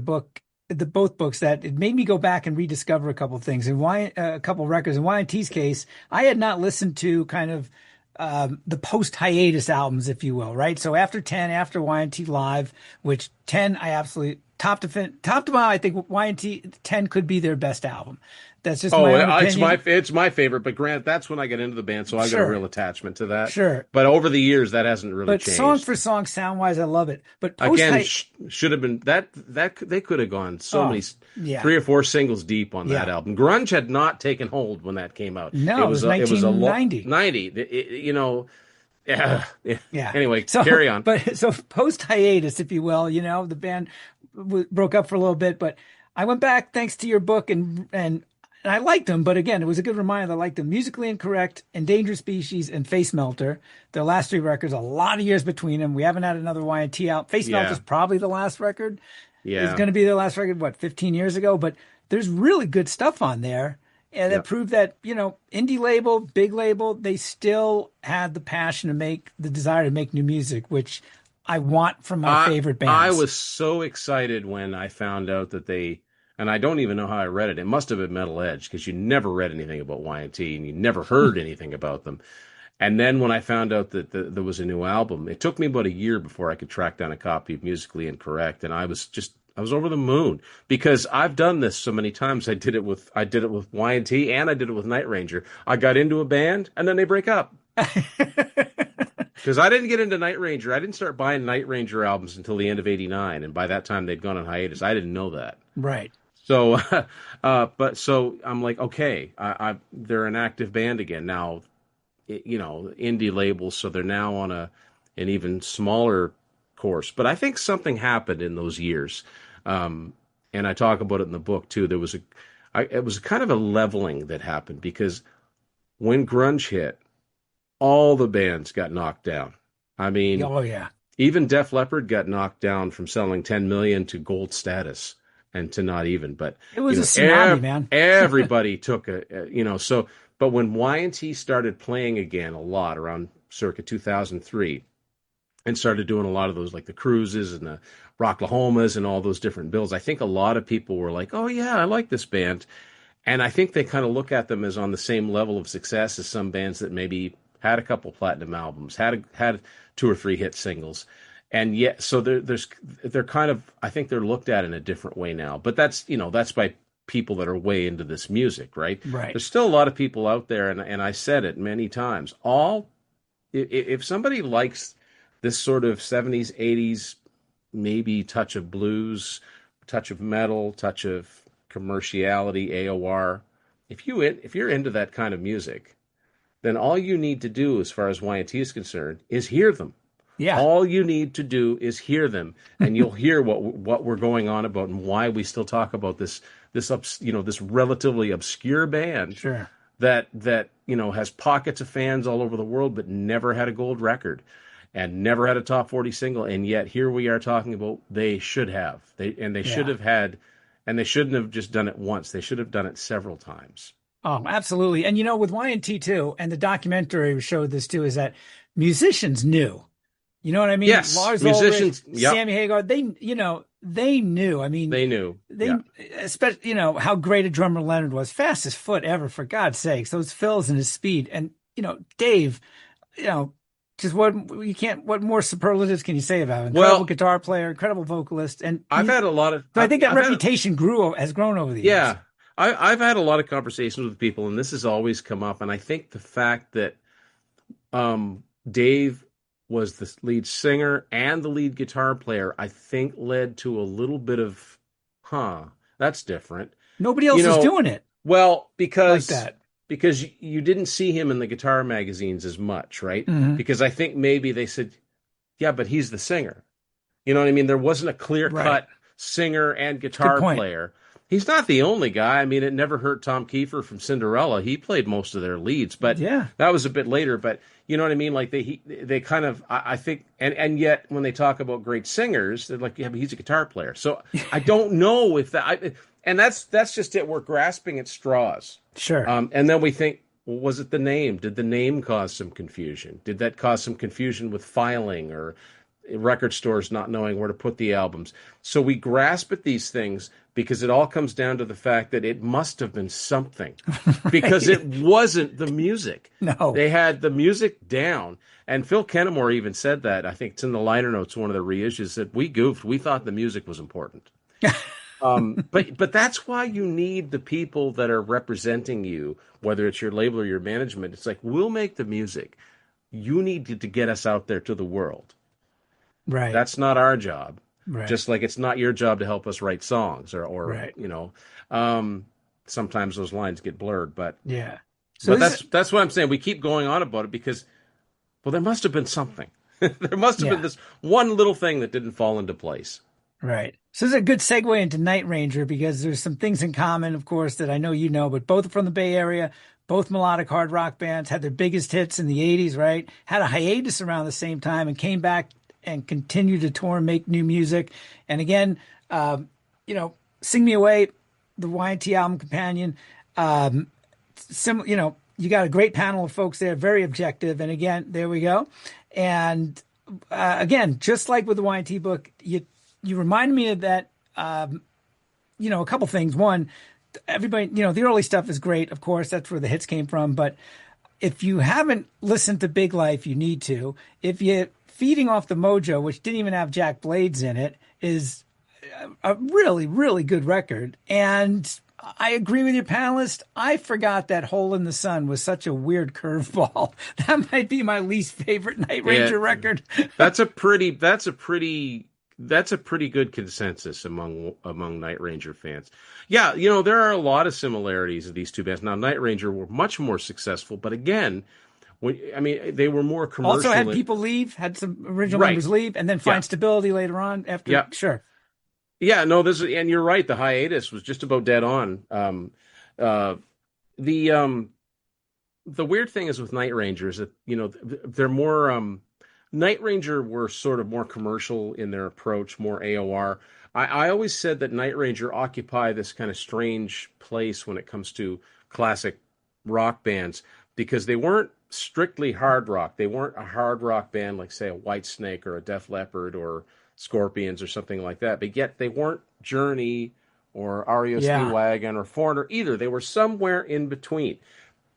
both books, that it made me go back and rediscover a couple of things. A couple of records. In Y&T's case, I had not listened to kind of the post-hiatus albums, if you will, right? So after 10, after Y&T Live, which 10, I absolutely, top to bottom, I think Y&T 10 could be their best album. That's just my own opinion. It's my favorite, but Grant, that's when I got into the band, so I got a real attachment to that. Sure. But over the years, that hasn't really changed. But song for song, sound-wise, I love it. But again, should have been that they could have gone many 3 or 4 singles deep on that album. Grunge had not taken hold when that came out. No, it was 1990. 90. Anyway, carry on. But so post-hiatus, if you will, the band broke up for a little bit, but I went back thanks to your book and I liked them, but again, it was a good reminder that I liked them. Musically Incorrect, Endangered Species, and Face Melter. Their last 3 records, a lot of years between them. We haven't had another Y&T out. Face Melter is probably the last record. Yeah. It's going to be their last record, 15 years ago? But there's really good stuff on there. And that proved that, indie label, big label, they still had the passion the desire to make new music, which I want from my favorite bands. I was so excited when I found out that and I don't even know how I read it. It must have been Metal Edge, because you never read anything about Y&T and you never heard anything about them. And then when I found out that there was a new album, it took me about a year before I could track down a copy of Musically Incorrect. And I was over the moon, because I've done this so many times. I did it with Y&T and I did it with Night Ranger. I got into a band and then they break up. Because I didn't get into Night Ranger. I didn't start buying Night Ranger albums until the end of '89. And by that time they'd gone on hiatus. I didn't know that. Right. So, so I'm like, okay, they're an active band again now, indie labels. So they're now on an even smaller course. But I think something happened in those years. And I talk about it in the book too. It was kind of a leveling that happened, because when grunge hit, all the bands got knocked down. I mean, even Def Leppard got knocked down from selling 10 million to gold status. And to not even, but it was a tsunami, man. Everybody took but when Y&T started playing again a lot around circa 2003 and started doing a lot of those, like the Cruises and the Rocklahomas and all those different bills, I think a lot of people were like, oh yeah, I like this band. And I think they kind of look at them as on the same level of success as some bands that maybe had a couple platinum albums, had 2 or 3 hit singles, and yet so they're kind of, I think they're looked at in a different way now. But that's by people that are way into this music, right? Right. There's still a lot of people out there, and I said it many times. If somebody likes this sort of 70s, 80s, maybe touch of blues, touch of metal, touch of commerciality, AOR, if you're into that kind of music, then all you need to do, as far as Y&T is concerned, is hear them. Yeah. All you need to do is hear them, and you'll hear what we're going on about and why we still talk about this relatively obscure band. Sure. That has pockets of fans all over the world, but never had a gold record and never had a top 40 single, and yet here we are talking about they should have. Should have had, and they shouldn't have just done it once. They should have done it several times. Oh, absolutely. And with Y&T too, and the documentary showed this too, is that musicians knew. You know what I mean? Yes, Lars musicians, Ulrich, Sammy Hagar, they knew. I mean, they knew. Especially, how great a drummer Leonard was. Fastest foot ever, for God's sakes. Those fills and his speed. And, Dave, just what more superlatives can you say about him? Incredible guitar player, incredible vocalist. And I've had a lot of, so I think that reputation has grown over the years. Yeah. I've had a lot of conversations with people, and this has always come up. And I think the fact that Dave was the lead singer and the lead guitar player, I think led to a little bit of, that's different. Nobody else is doing it. Well, because like that. Because you didn't see him in the guitar magazines as much, right? Mm-hmm. Because I think maybe they said, yeah, but he's the singer. You know what I mean? There wasn't a clear-cut singer and guitar player. He's not the only guy. I mean, it never hurt Tom Kiefer from Cinderella. He played most of their leads, but that was a bit later. But you know what I mean? Like they kind of, I think, and yet when they talk about great singers, they're like, yeah, but he's a guitar player. So I don't know if that, and that's just it. We're grasping at straws. Sure. And then we think, well, was it the name? Did the name cause some confusion? Did that cause some confusion with filing or record stores not knowing where to put the albums? So we grasp at these things because it all comes down to the fact that it must have been something, because it wasn't the music. No. They had the music down. And Phil Kennemore even said that. I think it's in the liner notes, one of the reissues, that we goofed. We thought the music was important. But that's why you need the people that are representing you, whether it's your label or your management. It's like, we'll make the music. You need to get us out there to the world. Right. That's not our job. Right. Just like it's not your job to help us write songs or sometimes those lines get blurred, but So that's what I'm saying. We keep going on about it because, well, there must have been something. There must have been this one little thing that didn't fall into place. Right. So this is a good segue into Night Ranger, because there's some things in common, of course, that I know but both are from the Bay Area, both melodic hard rock bands, had their biggest hits in the 80s, right? Had a hiatus around the same time and came back and continued to tour and make new music. And again, Sing Me Away, the Y&T album companion, you got a great panel of folks there, very objective. And again, there we go. And again, just like with the Y&T book, you remind me of that, a couple things. One, everybody, the early stuff is great. Of course, that's where the hits came from. But if you haven't listened to Big Life, you need to. If you're feeding off the Mojo, which didn't even have Jack Blades in it, is a really, really good record. And I agree with your panelist. I forgot that Hole in the Sun was such a weird curveball. That might be my least favorite Night Ranger record. That's a pretty good consensus among Night Ranger fans. Yeah, there are a lot of similarities in these two bands. Now, Night Ranger were much more successful, but again, they were more commercial. Also had people leave, had some original members leave, and then find stability later on after. Yeah. Sure. Yeah, no, and you're right. The hiatus was just about dead on. The weird thing is with Night Ranger is that they're more. Night Ranger were sort of more commercial in their approach, more AOR. I always said that Night Ranger occupy this kind of strange place when it comes to classic rock bands, because they weren't strictly hard rock. They weren't a hard rock band like, say, a Whitesnake or a Def Leppard or Scorpions or something like that. But yet they weren't Journey or REO Speedwagon or Foreigner either. They were somewhere in between.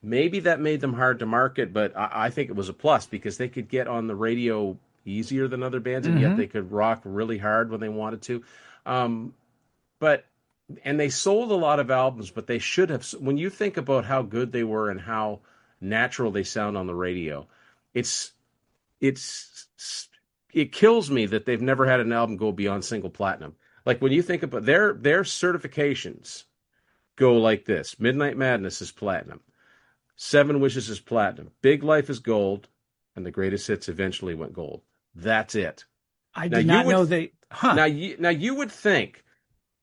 maybe that made them hard to market, but I think it was a plus because they could get on the radio easier than other bands, and yet they could rock really hard when they wanted to. Um, but and they sold a lot of albums, but they should have. When you think about how good they were and how natural they sound on the radio, it's it's it kills me that they've never had an album go beyond single platinum. Like when you think about their certifications go like this: Midnight Madness is platinum, Seven Wishes is platinum, Big Life is gold, and the Greatest Hits eventually went gold. That's it. I did not know they. Huh. Now you would think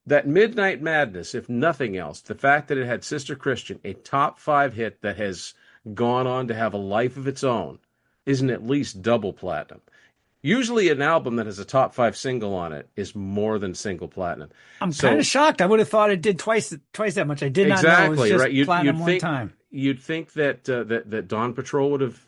that Midnight Madness, if nothing else, the fact that it had Sister Christian, a top 5 hit that has gone on to have a life of its own, isn't at least double platinum. Usually an album that has a top 5 single on it is more than single platinum. I'm kind of shocked. I would have thought it did twice that much. I did not know it was just right. platinum one time. You'd think that that Dawn Patrol would have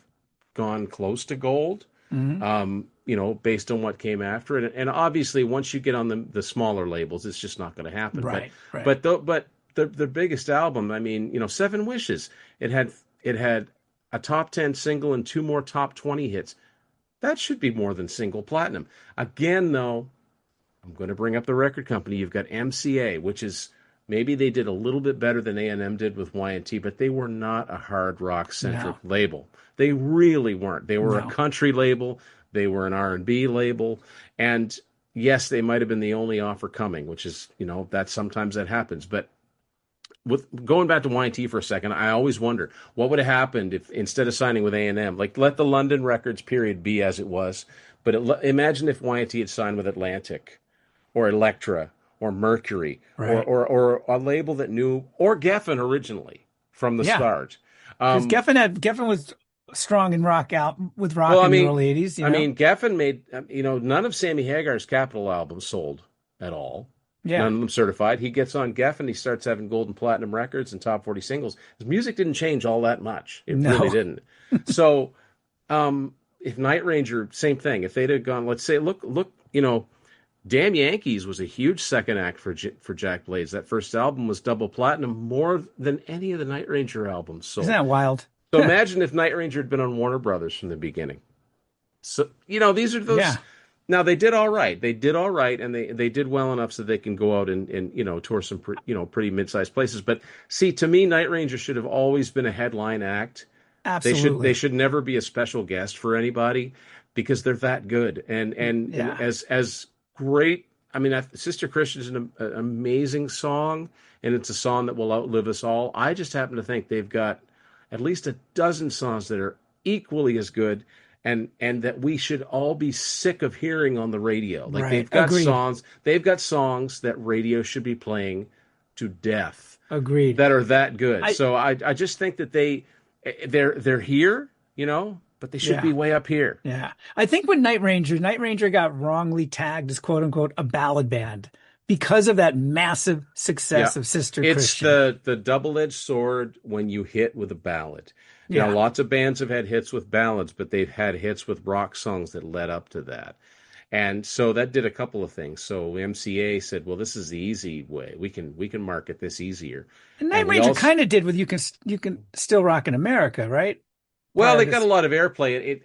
gone close to gold, based on what came after it. And obviously, once you get on the smaller labels, it's just not going to happen. Right. But the biggest album, I mean, Seven Wishes, it had a top 10 single and 2 more top 20 hits. That should be more than single platinum. Again, though, I'm going to bring up the record company. You've got MCA, which is maybe they did a little bit better than A&M did with Y&T, but they were not a hard rock centric label. They really weren't. They were a country label. They were an R&B label. And yes, they might have been the only offer coming, which is, that sometimes that happens. But with going back to Y&T for a second, I always wonder what would have happened if instead of signing with A&M, like let the London Records period be as it was. But imagine if Y&T had signed with Atlantic or Elektra or Mercury or a label that knew, or Geffen originally from the start. Because Geffen was strong in rock out with rock in the early 80s. I mean, Geffen made, none of Sammy Hagar's Capitol albums sold at all. Yeah. None of them certified. He gets on Geffen, he starts having gold and platinum records and top 40 singles. His music didn't change all that much. It really didn't. So if Night Ranger, same thing. If they'd have gone, let's say, look, Damn Yankees was a huge second act for Jack Blades. That first album was double platinum, more than any of the Night Ranger albums sold. Isn't that wild? So imagine if Night Ranger had been on Warner Brothers from the beginning. So, these are those. Yeah. Now, they did all right. And they did well enough so they can go out and tour some pretty mid-sized places. But see, to me, Night Ranger should have always been a headline act. Absolutely. They should never be a special guest for anybody because they're that good. And as great, I mean, Sister Christian is an amazing song, and it's a song that will outlive us all. I just happen to think they've got at least a dozen songs that are equally as good. And that we should all be sick of hearing on the radio. Like they've got songs that radio should be playing to death. Agreed. That are that good. So I just think that they're here, but they should be way up here. Yeah. I think with Night Ranger got wrongly tagged as quote unquote a ballad band because of that massive success of Sister Christian. It's the double-edged sword when you hit with a ballad. Lots of bands have had hits with ballads, but they've had hits with rock songs that led up to that. And so that did a couple of things. So MCA said, well, this is the easy way. We can market this easier. And Night Ranger kind of did with you can still rock in America, right? Well, they got a lot of airplay.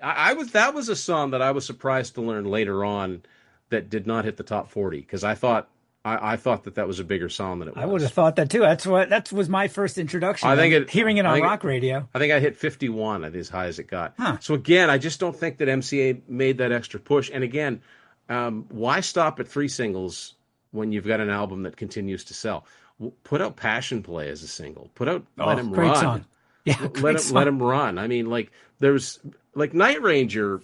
That was a song that I was surprised to learn later on that did not hit the top 40 because I thought that was a bigger song than it was. I would have thought that too. That was my first introduction. Hearing it on rock radio. I think I hit 51 as high as it got. Huh. So again, I just don't think that MCA made that extra push. And again, why stop at 3 singles when you've got an album that continues to sell? Put out Passion Play as a single. Put out Let Him great Run. Song. Yeah, let him run. I mean, there's Night Ranger.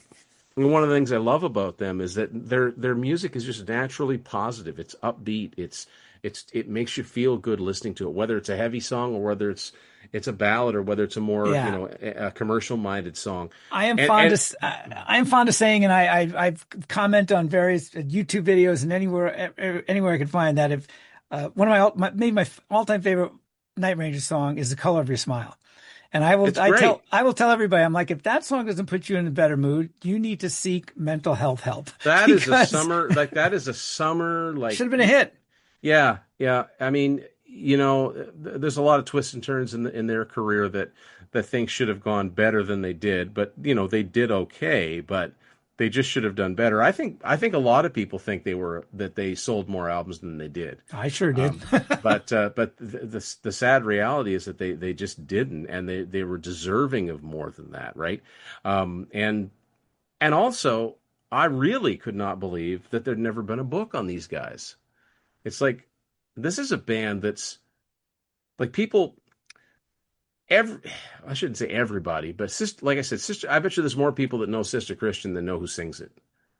One of the things I love about them is that their music is just naturally positive. It's upbeat. It makes you feel good listening to it, whether it's a heavy song or whether it's a ballad or whether it's a more a commercial minded song. I am fond of saying, and I've commented on various YouTube videos and anywhere I can find that if one of my all-time favorite Night Ranger song is "The Color of Your Smile." And I will tell everybody, I'm like, if that song doesn't put you in a better mood, you need to seek mental health help. That is a summer should have been a hit. Yeah. I mean, there's a lot of twists and turns in their career that things should have gone better than they did. But they did okay, but they just should have done better. I think a lot of people think that they sold more albums than they did. I sure did. But the sad reality is that they just didn't, and they were deserving of more than that, right? And also, I really could not believe that there'd never been a book on these guys. It's like, this is a band that's like people. I shouldn't say everybody, but like I said, Sister. I bet you there's more people that know Sister Christian than know who sings it.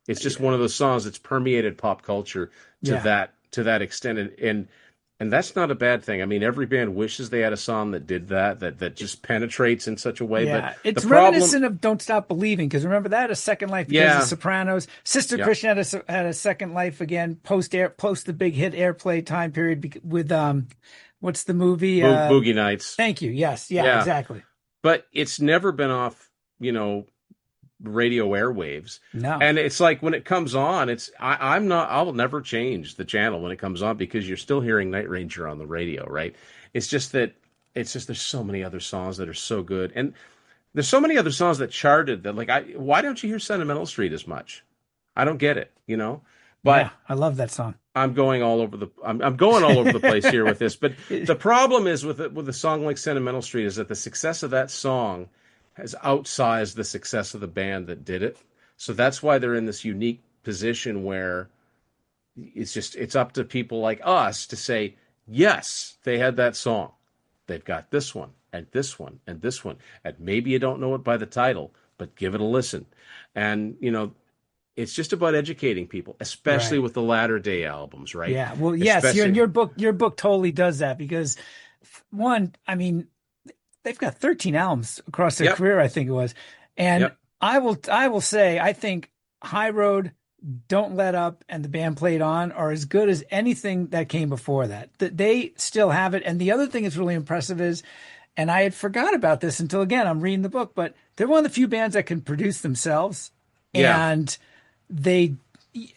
It's just one of those songs that's permeated pop culture to that extent, and that's not a bad thing. I mean, every band wishes they had a song that did that just penetrates in such a way. Yeah, but it's reminiscent of "Don't Stop Believing," because remember that had a second life because of Sopranos. Sister Christian had a second life again post the big hit airplay time period with what's the movie? Boogie Nights. Thank you. Yes. Yeah. Exactly. But it's never been off, radio airwaves. No. And it's like when it comes on, I will never change the channel when it comes on because you're still hearing Night Ranger on the radio, right? It's just there's so many other songs that are so good. And there's so many other songs that charted that why don't you hear Sentimental Street as much? I don't get it, But I love that song. I'm going all over the place here with this, but the problem is with a song like Sentimental Street is that the success of that song has outsized the success of the band that did it. So that's why they're in this unique position where it's up to people like us to say, yes, they had that song. They've got this one and this one and this one. And maybe you don't know it by the title, but give it a listen. And, it's just about educating people, especially with the latter day albums, right? Yeah. Well, yes, your book totally does that because one, I mean, they've got 13 albums across their career, I think it was. And I will say, I think High Road, Don't Let Up, and The Band Played On are as good as anything that came before that. They still have it. And the other thing that's really impressive is, and I had forgot about this until, again, I'm reading the book, but they're one of the few bands that can produce themselves. Yeah. And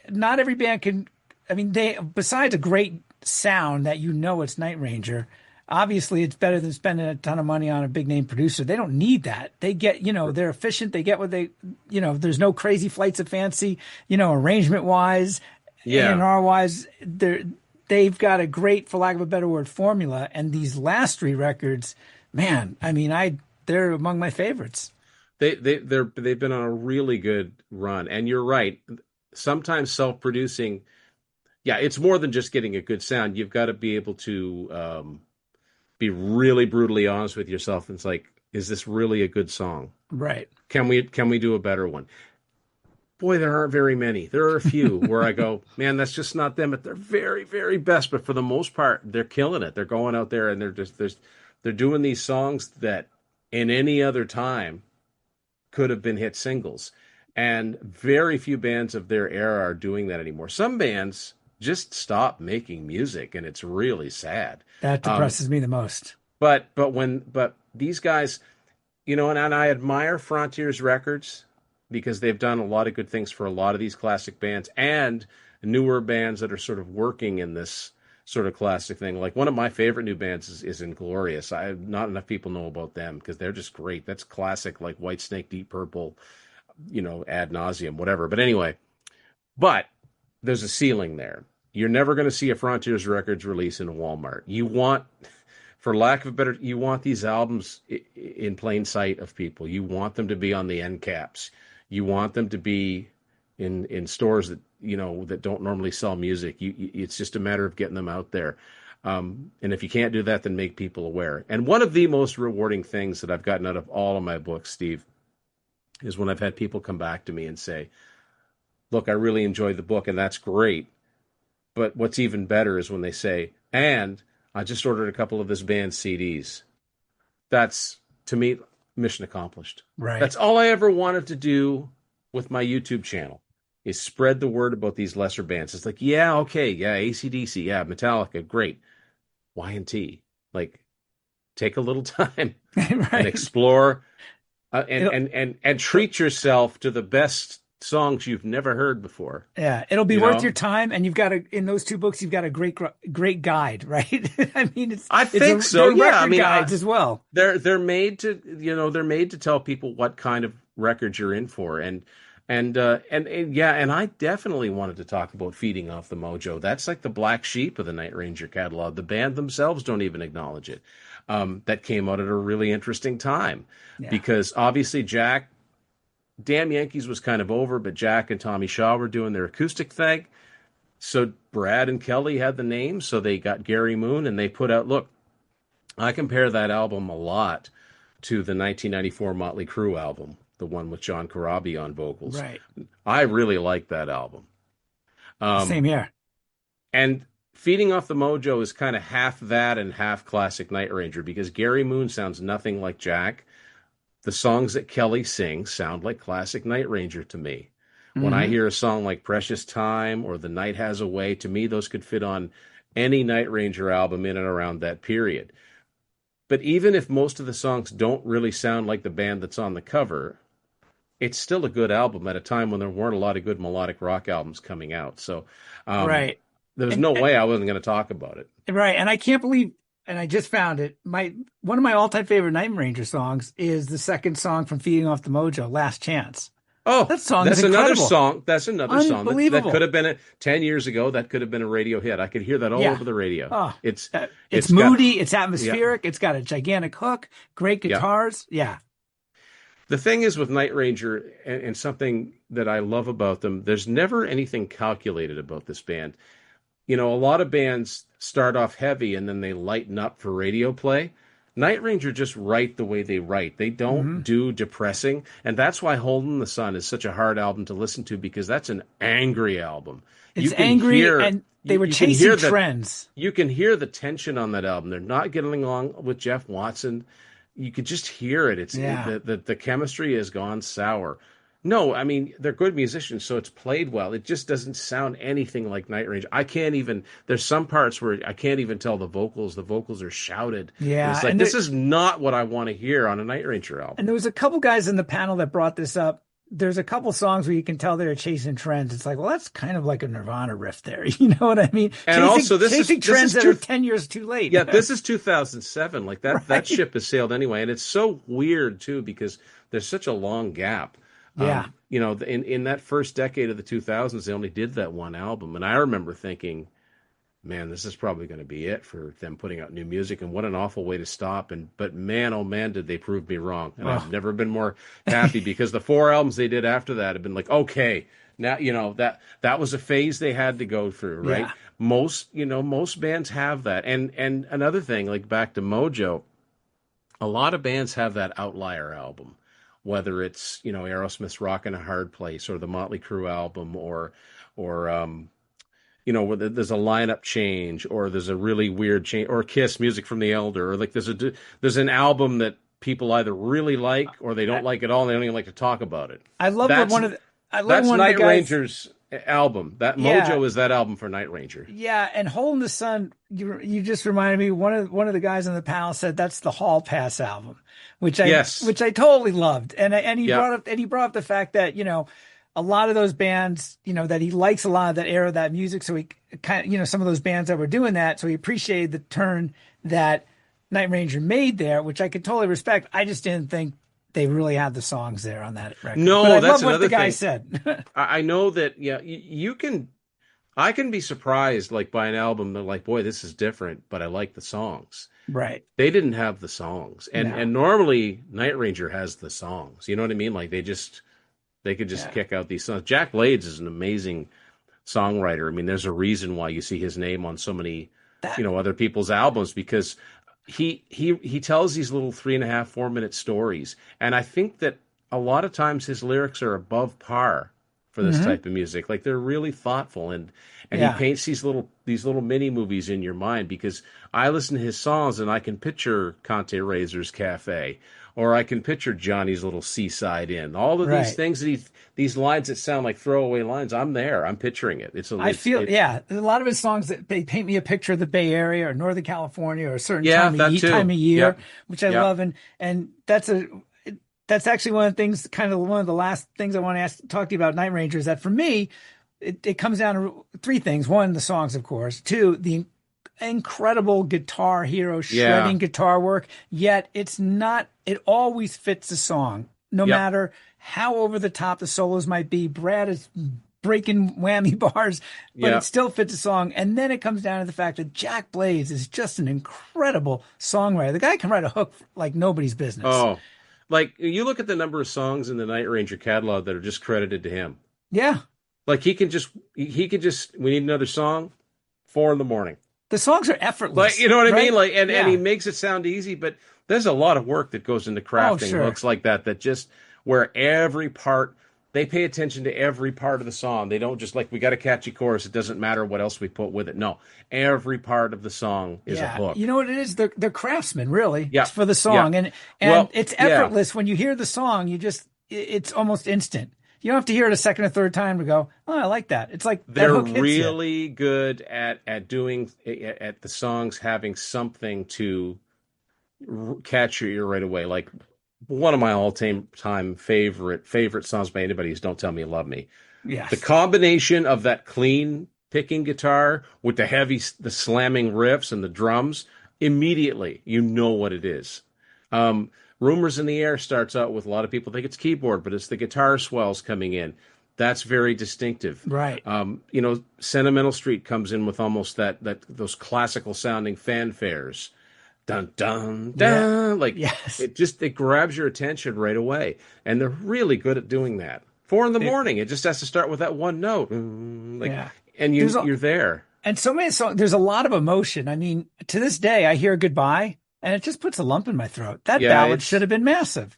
not every band can, besides a great sound that it's Night Ranger, obviously it's better than spending a ton of money on a big name producer. They don't need that. They get, they're efficient. They get what they, there's no crazy flights of fancy, arrangement wise, A&R wise, they've got a great, for lack of a better word, formula. And these last three records, man, they're among my favorites. They've been on a really good run, and you're right. Sometimes self-producing, it's more than just getting a good sound. You've got to be able to be really brutally honest with yourself. And it's like, is this really a good song? Right? Can we do a better one? Boy, there aren't very many. There are a few where I go, man, that's just not them at their very, very best. But for the most part, they're killing it. They're going out there and they're doing these songs that in any other time could have been hit singles, and very few bands of their era are doing that anymore. Some bands just stop making music, and it's really sad. That depresses me the most. But these guys, and I admire Frontier's records because they've done a lot of good things for a lot of these classic bands and newer bands that are sort of working in this sort of classic thing. Like one of my favorite new bands is Inglorious. Not enough people know about them because they're just great. That's classic, like Whitesnake, Deep Purple, ad nauseum, whatever. But anyway, there's a ceiling there. You're never going to see a Frontiers Records release in a Walmart. You want, for lack of a better, you want these albums in plain sight of people. You want them to be on the end caps. You want them to be in stores that that don't normally sell music. It's just a matter of getting them out there. And if you can't do that, then make people aware. And one of the most rewarding things that I've gotten out of all of my books, Steve, is when I've had people come back to me and say, look, I really enjoyed the book, and that's great. But what's even better is when they say, and I just ordered a couple of this band's CDs. That's, to me, mission accomplished. Right. That's all I ever wanted to do with my YouTube channel, is spread the word about these lesser bands. It's like, AC/DC, Metallica, great. Y&T, take a little time and explore and treat yourself to the best songs you've never heard before. Yeah, it'll be You worth know, your time, and in those two books, you've got a great guide, right? I mean, I think so. they're Yeah, I record mean, guides as well. they're made to they're made to tell people what kind of record you're in for, and yeah, and I definitely wanted to talk about Feeding Off the Mojo. That's like the black sheep of the Night Ranger catalog. The band themselves don't even acknowledge it. That came out at a really interesting time Yeah, because obviously Jack. Damn Yankees was kind of over, but Jack and Tommy Shaw were doing their acoustic thing. So Brad and Kelly had the name, so they got Gary Moon and they put out, look, I compare that album a lot to the 1994 Motley Crue album, the one with John Corabi on vocals. right. I really like that album. Same here. And Feeding Off the Mojo is kind of half that and half classic Night Ranger because Gary Moon sounds nothing like Jack. The songs that Kelly sings sound like classic Night Ranger to me. When I hear a song like Precious Time or The Night Has a Way, to me, those could fit on any Night Ranger album in and around that period. But even if most of the songs don't really sound like the band that's on the cover, it's still a good album at a time when there weren't a lot of good melodic rock albums coming out. So Right. there was And, no way I wasn't going to talk about it. right. And I can't believe, and I just found it. One of my all-time favorite Night Ranger songs is the second song from Feeding Off the Mojo, Last Chance. Oh, That song that's is another incredible. song. That's another song that Unbelievable. could have been 10 years ago. That could have been a radio hit. I could hear that all Yeah. over the radio. Oh, It's it's got- moody, it's atmospheric, it's got a gigantic hook, great guitars. Yeah. The thing is with Night Ranger, and something that I love about them, there's never anything calculated about this band. You know, a lot of bands start off heavy and then they lighten up for radio play. Night Ranger just write the way they write. They don't do depressing. And that's why Hole in the Sun is such a hard album to listen to because that's an angry album. It's You can angry hear- and they were you can chasing hear the- trends. You can hear the tension on that album. They're not getting along with Jeff Watson. You could just hear it. The chemistry has gone sour. No, I mean, they're good musicians, so it's played well. It just doesn't sound anything like Night Ranger. There's some parts where I can't even tell the vocals. The vocals are shouted. Yeah, It's like, and this is not what I want to hear on a Night Ranger album. And there was a couple guys in the panel that brought this up. There's a couple songs where you can tell they're chasing trends. It's like, well, that's kind of like a Nirvana riff there. You know what I mean? And also, chasing trends that are 10 years too late. Yeah, this is 2007. Like that Right. ship has sailed anyway. And it's so weird, too, because there's such a long gap. Yeah. You know, in that first decade of the 2000s, they only did that one album. And I remember thinking, man, this is probably going to be it for them putting out new music. And what an awful way to stop. But man, oh man, did they prove me wrong. And I've never been more happy because the 4 albums they did after that have been like, okay, now, you know, that was a phase they had to go through, right? Yeah. Most bands have that. And another thing, like back to Mojo, a lot of bands have that outlier album. Whether it's, you know, Aerosmith's Rockin' a Hard Place or the Motley Crue album or you know, where there's a lineup change or there's a really weird change or Kiss Music from the Elder or like there's an album that people either really like or they don't like at all and they don't even like to talk about it. I love That's one of the Night guys, Ranger's album. That Mojo is that album for Night Ranger. Yeah, and Hole in the Sun, you just reminded me. One of the guys on the panel said that's the Hall Pass album, which I totally loved. And he brought up the fact that, you know, a lot of those bands, you know, that he likes a lot of that era of that music. So he kind of, you know, some of those bands that were doing that. So he appreciated the turn that Night Ranger made there, which I could totally respect. I just didn't think they really had the songs there on that record. No, but I that's love what another the guy thing. said. I know that, yeah, I can be surprised like by an album that like, boy, this is different, but I like the songs. Right. They didn't have the songs. And normally Night Ranger has the songs. You know what I mean? Like they could just kick out these songs. Jack Blades is an amazing songwriter. I mean, there's a reason why you see his name on so many, other people's albums because he tells these little 3.5, 4-minute stories. And I think that a lot of times his lyrics are above par for this type of music. Like they're really thoughtful and he paints these little mini movies in your mind because I listen to his songs and I can picture Conte Razor's Cafe or I can picture Johnny's little seaside inn. All of these things that these lines that sound like throwaway lines, I'm there. I'm picturing it. A lot of his songs that they paint me a picture of the Bay Area or Northern California or a certain time of year, which I love. And that's that's actually one of the things, kind of one of the last things I want to talk to you about Night Ranger is that for me, it comes down to three things. One, the songs, of course. Two, the incredible guitar hero Yeah. shredding guitar work. Yet it's not, it always fits the song, no Yep. matter how over the top the solos might be. Brad is breaking whammy bars, but it Yep. still fits the song. And then it comes down to the fact that Jack Blades is just an incredible songwriter. The guy can write a hook like nobody's business. Oh, like you look at the number of songs in the Night Ranger catalog that are just credited to him. Yeah. Like he could just we need another song, 4 in the morning. The songs are effortless, Like you know what I right? mean? Like and he Yeah. makes it sound easy, but there's a lot of work that goes into Oh, crafting sure. hooks like that just where every part they pay attention to every part of the song. They don't just like we got a catchy chorus, it doesn't matter what else we put with it. No. Every part of the song is a Yeah. hook. You know what it is? They're craftsmen, really, Yeah. for the Yeah. song. And Well, it's yeah. effortless. When you hear the song, it's almost instant. You don't have to hear it a second or third time to go, oh, I like that. It's like that They're hook hits you. really good at doing at the songs having something to catch your ear right away. Like one of my all-time favorite songs by anybody is "Don't Tell Me You Love Me." The Yes. combination of that clean picking guitar with the slamming riffs and the drums, immediately you know what it is. Rumors in the Air starts out with a lot of people think it's keyboard, but it's the guitar swells coming in. That's very distinctive. Right. Sentimental Street comes in with almost that those classical sounding fanfares. Dun dun Yeah. dun. Like Yes. it grabs your attention right away. And they're really good at doing that. 4 in the morning, it just has to start with that one note. Yeah. And you're there. And so many songs, there's a lot of emotion. I mean, to this day, I hear Goodbye and it just puts a lump in my throat. That Yeah, ballad should have been massive.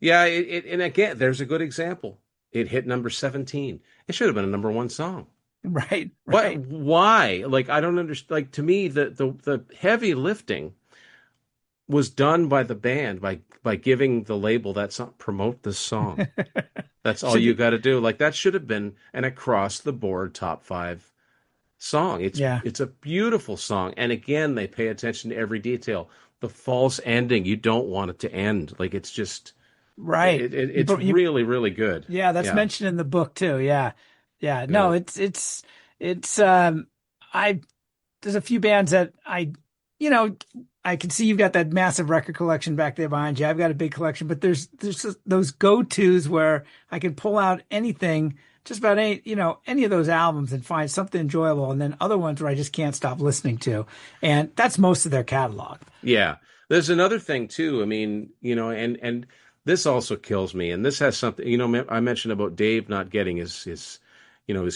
yeah, and again, there's a good example. It hit number 17. It should have been a number one song. Right. What? Right. Why? Like I don't understand. Like to me, the heavy lifting was done by the band by giving the label that song, promote this song. That's all Should you be, got to do. Like that should have been an across the board top five song. yeah. It's a beautiful song, and again, they pay attention to every detail. The false ending, you don't want it to end. Like it's just Right. it's really really good. Yeah, that's Yeah. mentioned in the book too. Yeah. Yeah. No, Yeah. it's I there's a few bands that I can see you've got that massive record collection back there behind you. I've got a big collection, but there's just those go-tos where I can pull out anything, just about any of those albums and find something enjoyable, and then other ones where I just can't stop listening to. And that's most of their catalog. Yeah. There's another thing too. I mean, and this also kills me. And this has something, I mentioned about Dave not getting his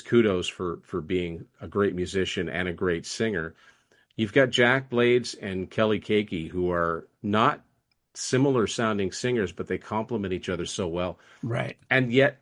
kudos for being a great musician and a great singer. You've got Jack Blades and Kelly Keiki, who are not similar sounding singers, but they complement each other so well. Right. And yet,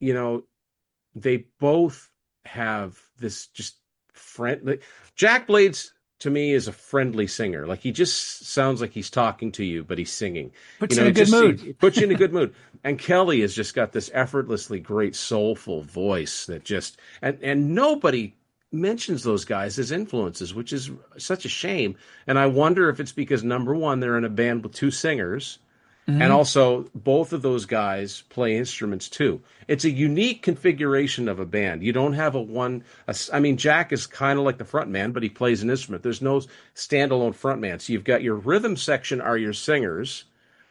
they both have this just friend. Jack Blades to me is a friendly singer. Like he just sounds like he's talking to you, but he's singing. Puts you in a good mood. He puts you in a good mood. And Kelly has just got this effortlessly great soulful voice that just and nobody mentions those guys as influences, which is such a shame. And I wonder if it's because number one, they're in a band with two singers. And also, both of those guys play instruments too. It's a unique configuration of a band. You don't have I mean, Jack is kind of like the front man, but he plays an instrument. There's no standalone front man. So you've got your rhythm section are your singers.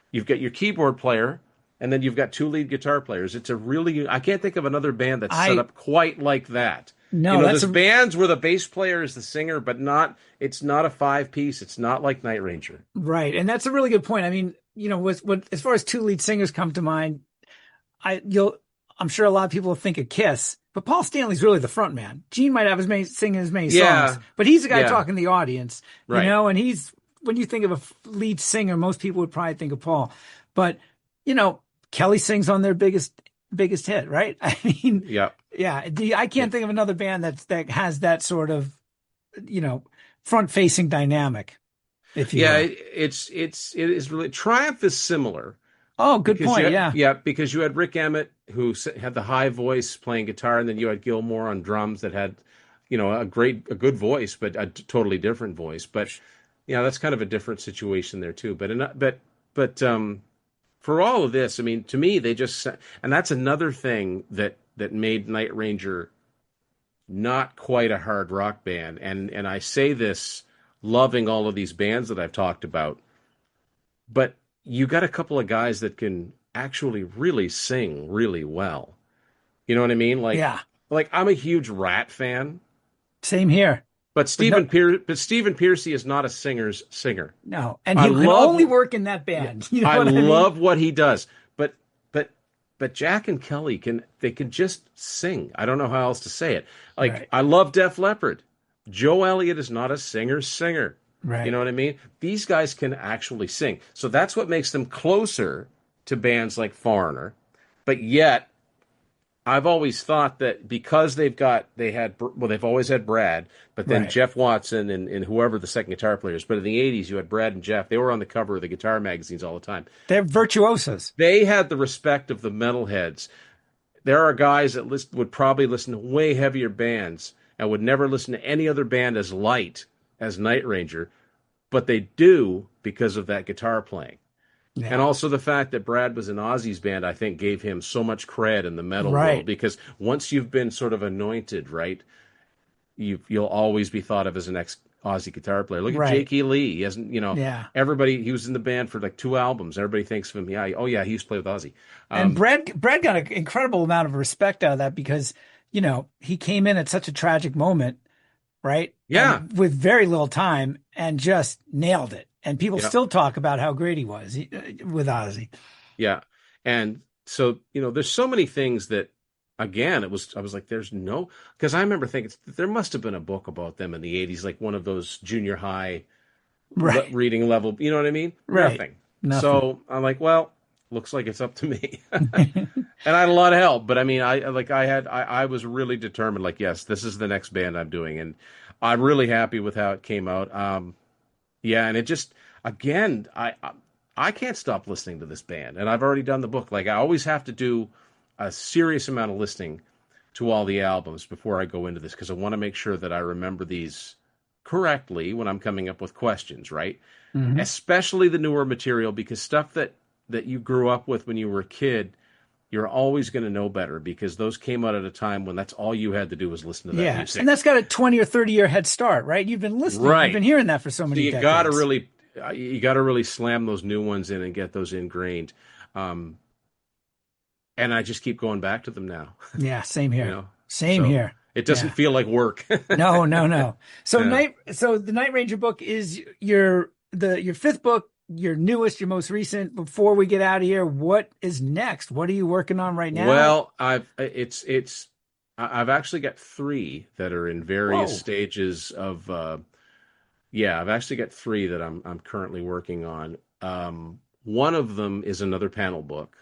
You've got your keyboard player, and then you've got two lead guitar players. I can't think of another band that's set up quite like that. No, there's bands where the bass player is the singer, but it's not a 5-piece. It's not like Night Ranger. Right. And that's a really good point. I mean, as far as two lead singers come to mind, I'm sure a lot of people will think of Kiss, but Paul Stanley's really the front man. Gene might have singing as many songs, but he's the guy talking to the audience, right. And when you think of a lead singer, most people would probably think of Paul, but Kelly sings on their biggest hit, right? I mean, yeah. I can't think of another band that has that sort of, front facing dynamic. If you will. It is really Triumph is similar. Oh, good point. Yeah, because you had Rick Emmett who had the high voice playing guitar, and then you had Gilmore on drums that had, a good voice, but a totally different voice. But that's kind of a different situation there too. But for all of this, I mean, to me, they just, and that's another thing that made Night Ranger not quite a hard rock band. And I say this loving all of these bands that I've talked about, but you got a couple of guys that can actually really sing really well. You know what I mean? Yeah. Like I'm a huge Rat fan, Same here. but But no, Stephen Pearcy is not a singer's singer. no. And I he can love only work in that band. You know I what I mean? love what he does, but Jack and Kelly can just sing. I don't know how else to say it. Like Right. I love Def Leppard. Joe Elliott is not a singer's singer. You Right. know what I mean? These guys can actually sing. So that's what makes them closer to bands like Foreigner. But yet, I've always thought that because they've always had Brad, but then Right. Jeff Watson and whoever the second guitar player is. But in the 80s, you had Brad and Jeff. They were on the cover of the guitar magazines all the time. They're virtuosos. They had the respect of the metalheads. There are guys that would probably listen to way heavier bands and would never listen to any other band as light as Night Ranger, but they do because of that guitar playing. Yeah. And also the fact that Brad was in Ozzy's band, I think, gave him so much cred in the metal Right. world, because once you've been sort of anointed, right, you'll always be thought of as an ex-Ozzy guitar player. Look at Right. Jake E. Lee. He hasn't, Yeah. everybody, he was in the band for like 2 albums. Everybody thinks of him, he used to play with Ozzy. And Brad got an incredible amount of respect out of that because, he came in at such a tragic moment, right? Yeah. And with very little time and just nailed it. And people Yeah. still talk about how great he was with Ozzy. Yeah. And so, there's so many things that, again, I was like, because I remember thinking there must have been a book about them in the 80s, like one of those junior high Right. reading level, you know what I mean? Right. Nothing. So I'm like, well, looks like it's up to me. And I had a lot of help, but I mean, I was really determined, like, yes, this is the next band I'm doing. And I'm really happy with how it came out. Yeah. And it just, again, I can't stop listening to this band, and I've already done the book. Like I always have to do a serious amount of listening to all the albums before I go into this, because I want to make sure that I remember these correctly when I'm coming up with questions, right? Mhm. Especially the newer material, because stuff that you grew up with when you were a kid, you're always going to know better, because those came out at a time when that's all you had to do was listen to that Yeah. music. And that's got a 20 or 30-year head start, right? You've been listening. Right. You've been hearing that for so So many you decades. got to really slam those new ones in and get those ingrained. And I just keep going back to them now. Yeah, same here. You know? Same So here. It doesn't feel like work. No. So Yeah. the Night Ranger book is your fifth book, your newest, your most recent. Before we get out of here, what is next? What are you working on right now? Well, I've actually got 3 that are in various Whoa. stages of. I've actually got 3 that I'm currently working on. One of them is another panel book.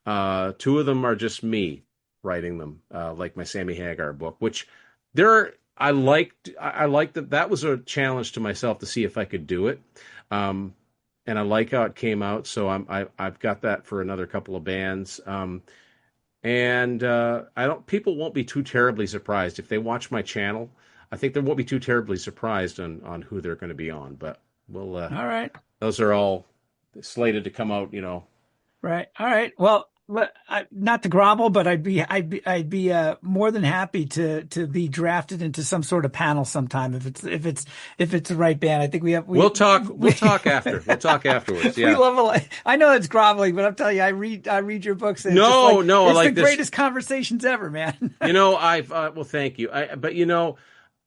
2 of them are just me writing them, like my Sammy Hagar book, which I liked that was a challenge to myself to see if I could do it. And I like how it came out, so I've got that for another couple of bands. People won't be too terribly surprised if they watch my channel. I think they won't be too terribly surprised on who they're going to be on, but we'll. All right. Those are all slated to come out, Right. All right. Well, not to grovel, but I'd be more than happy to be drafted into some sort of panel sometime if it's the right band. I think we'll talk after. We'll talk afterwards. Yeah. We love I know it's groveling, but I'm telling you, I read your books. And it's I like the greatest conversations ever, man. Well, thank you. But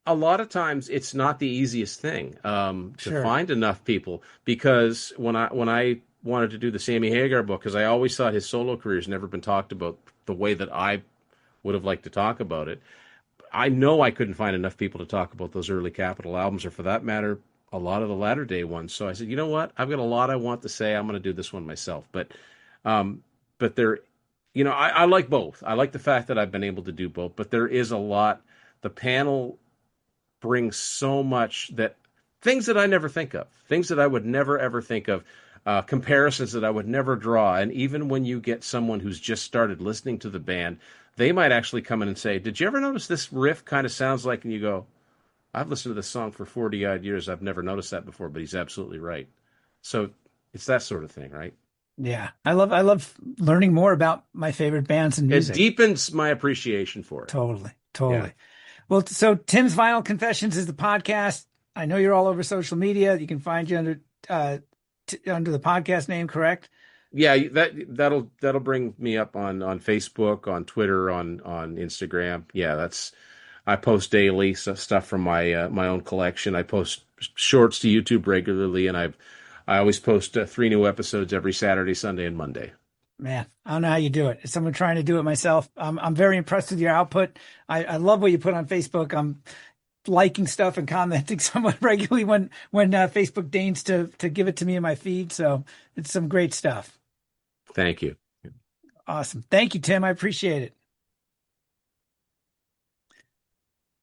a lot of times it's not the easiest thing to find enough people, because when I wanted to do the Sammy Hagar book, because I always thought his solo career's never been talked about the way that I would have liked to talk about it. I know I couldn't find enough people to talk about those early Capitol albums, or for that matter, a lot of the latter day ones. So I said, you know what? I've got a lot I want to say. I'm going to do this one myself. But there, I like both. I like the fact that I've been able to do both, but there is a lot. The panel brings so much, that things that I never think of, things that I would never, ever think of. Comparisons that I would never draw. And even when you get someone who's just started listening to the band, they might actually come in and say, did you ever notice this riff kind of sounds like, and you go, I've listened to this song for 40-odd years. I've never noticed that before, but he's absolutely right. So it's that sort of thing, right? Yeah, I love learning more about my favorite bands and It music. deepens my appreciation for it. Totally, Yeah. totally. Well, so Tim's Vinyl Confessions is the podcast. I know you're all over social media. You can find you under the podcast name, correct? Yeah, that'll bring me up on Facebook, on Twitter, on Instagram. Yeah, that's I post daily stuff from my own collection. I post shorts to YouTube regularly, and I always post 3 new episodes every Saturday, Sunday, and Monday. Man, I don't know how you do it. As someone trying to do it myself, I'm very impressed with your output. I love what you put on Facebook. I'm liking stuff and commenting somewhat regularly when Facebook deigns to give it to me in my feed. So it's some great stuff. Thank you. Awesome. Thank you, Tim. I appreciate it.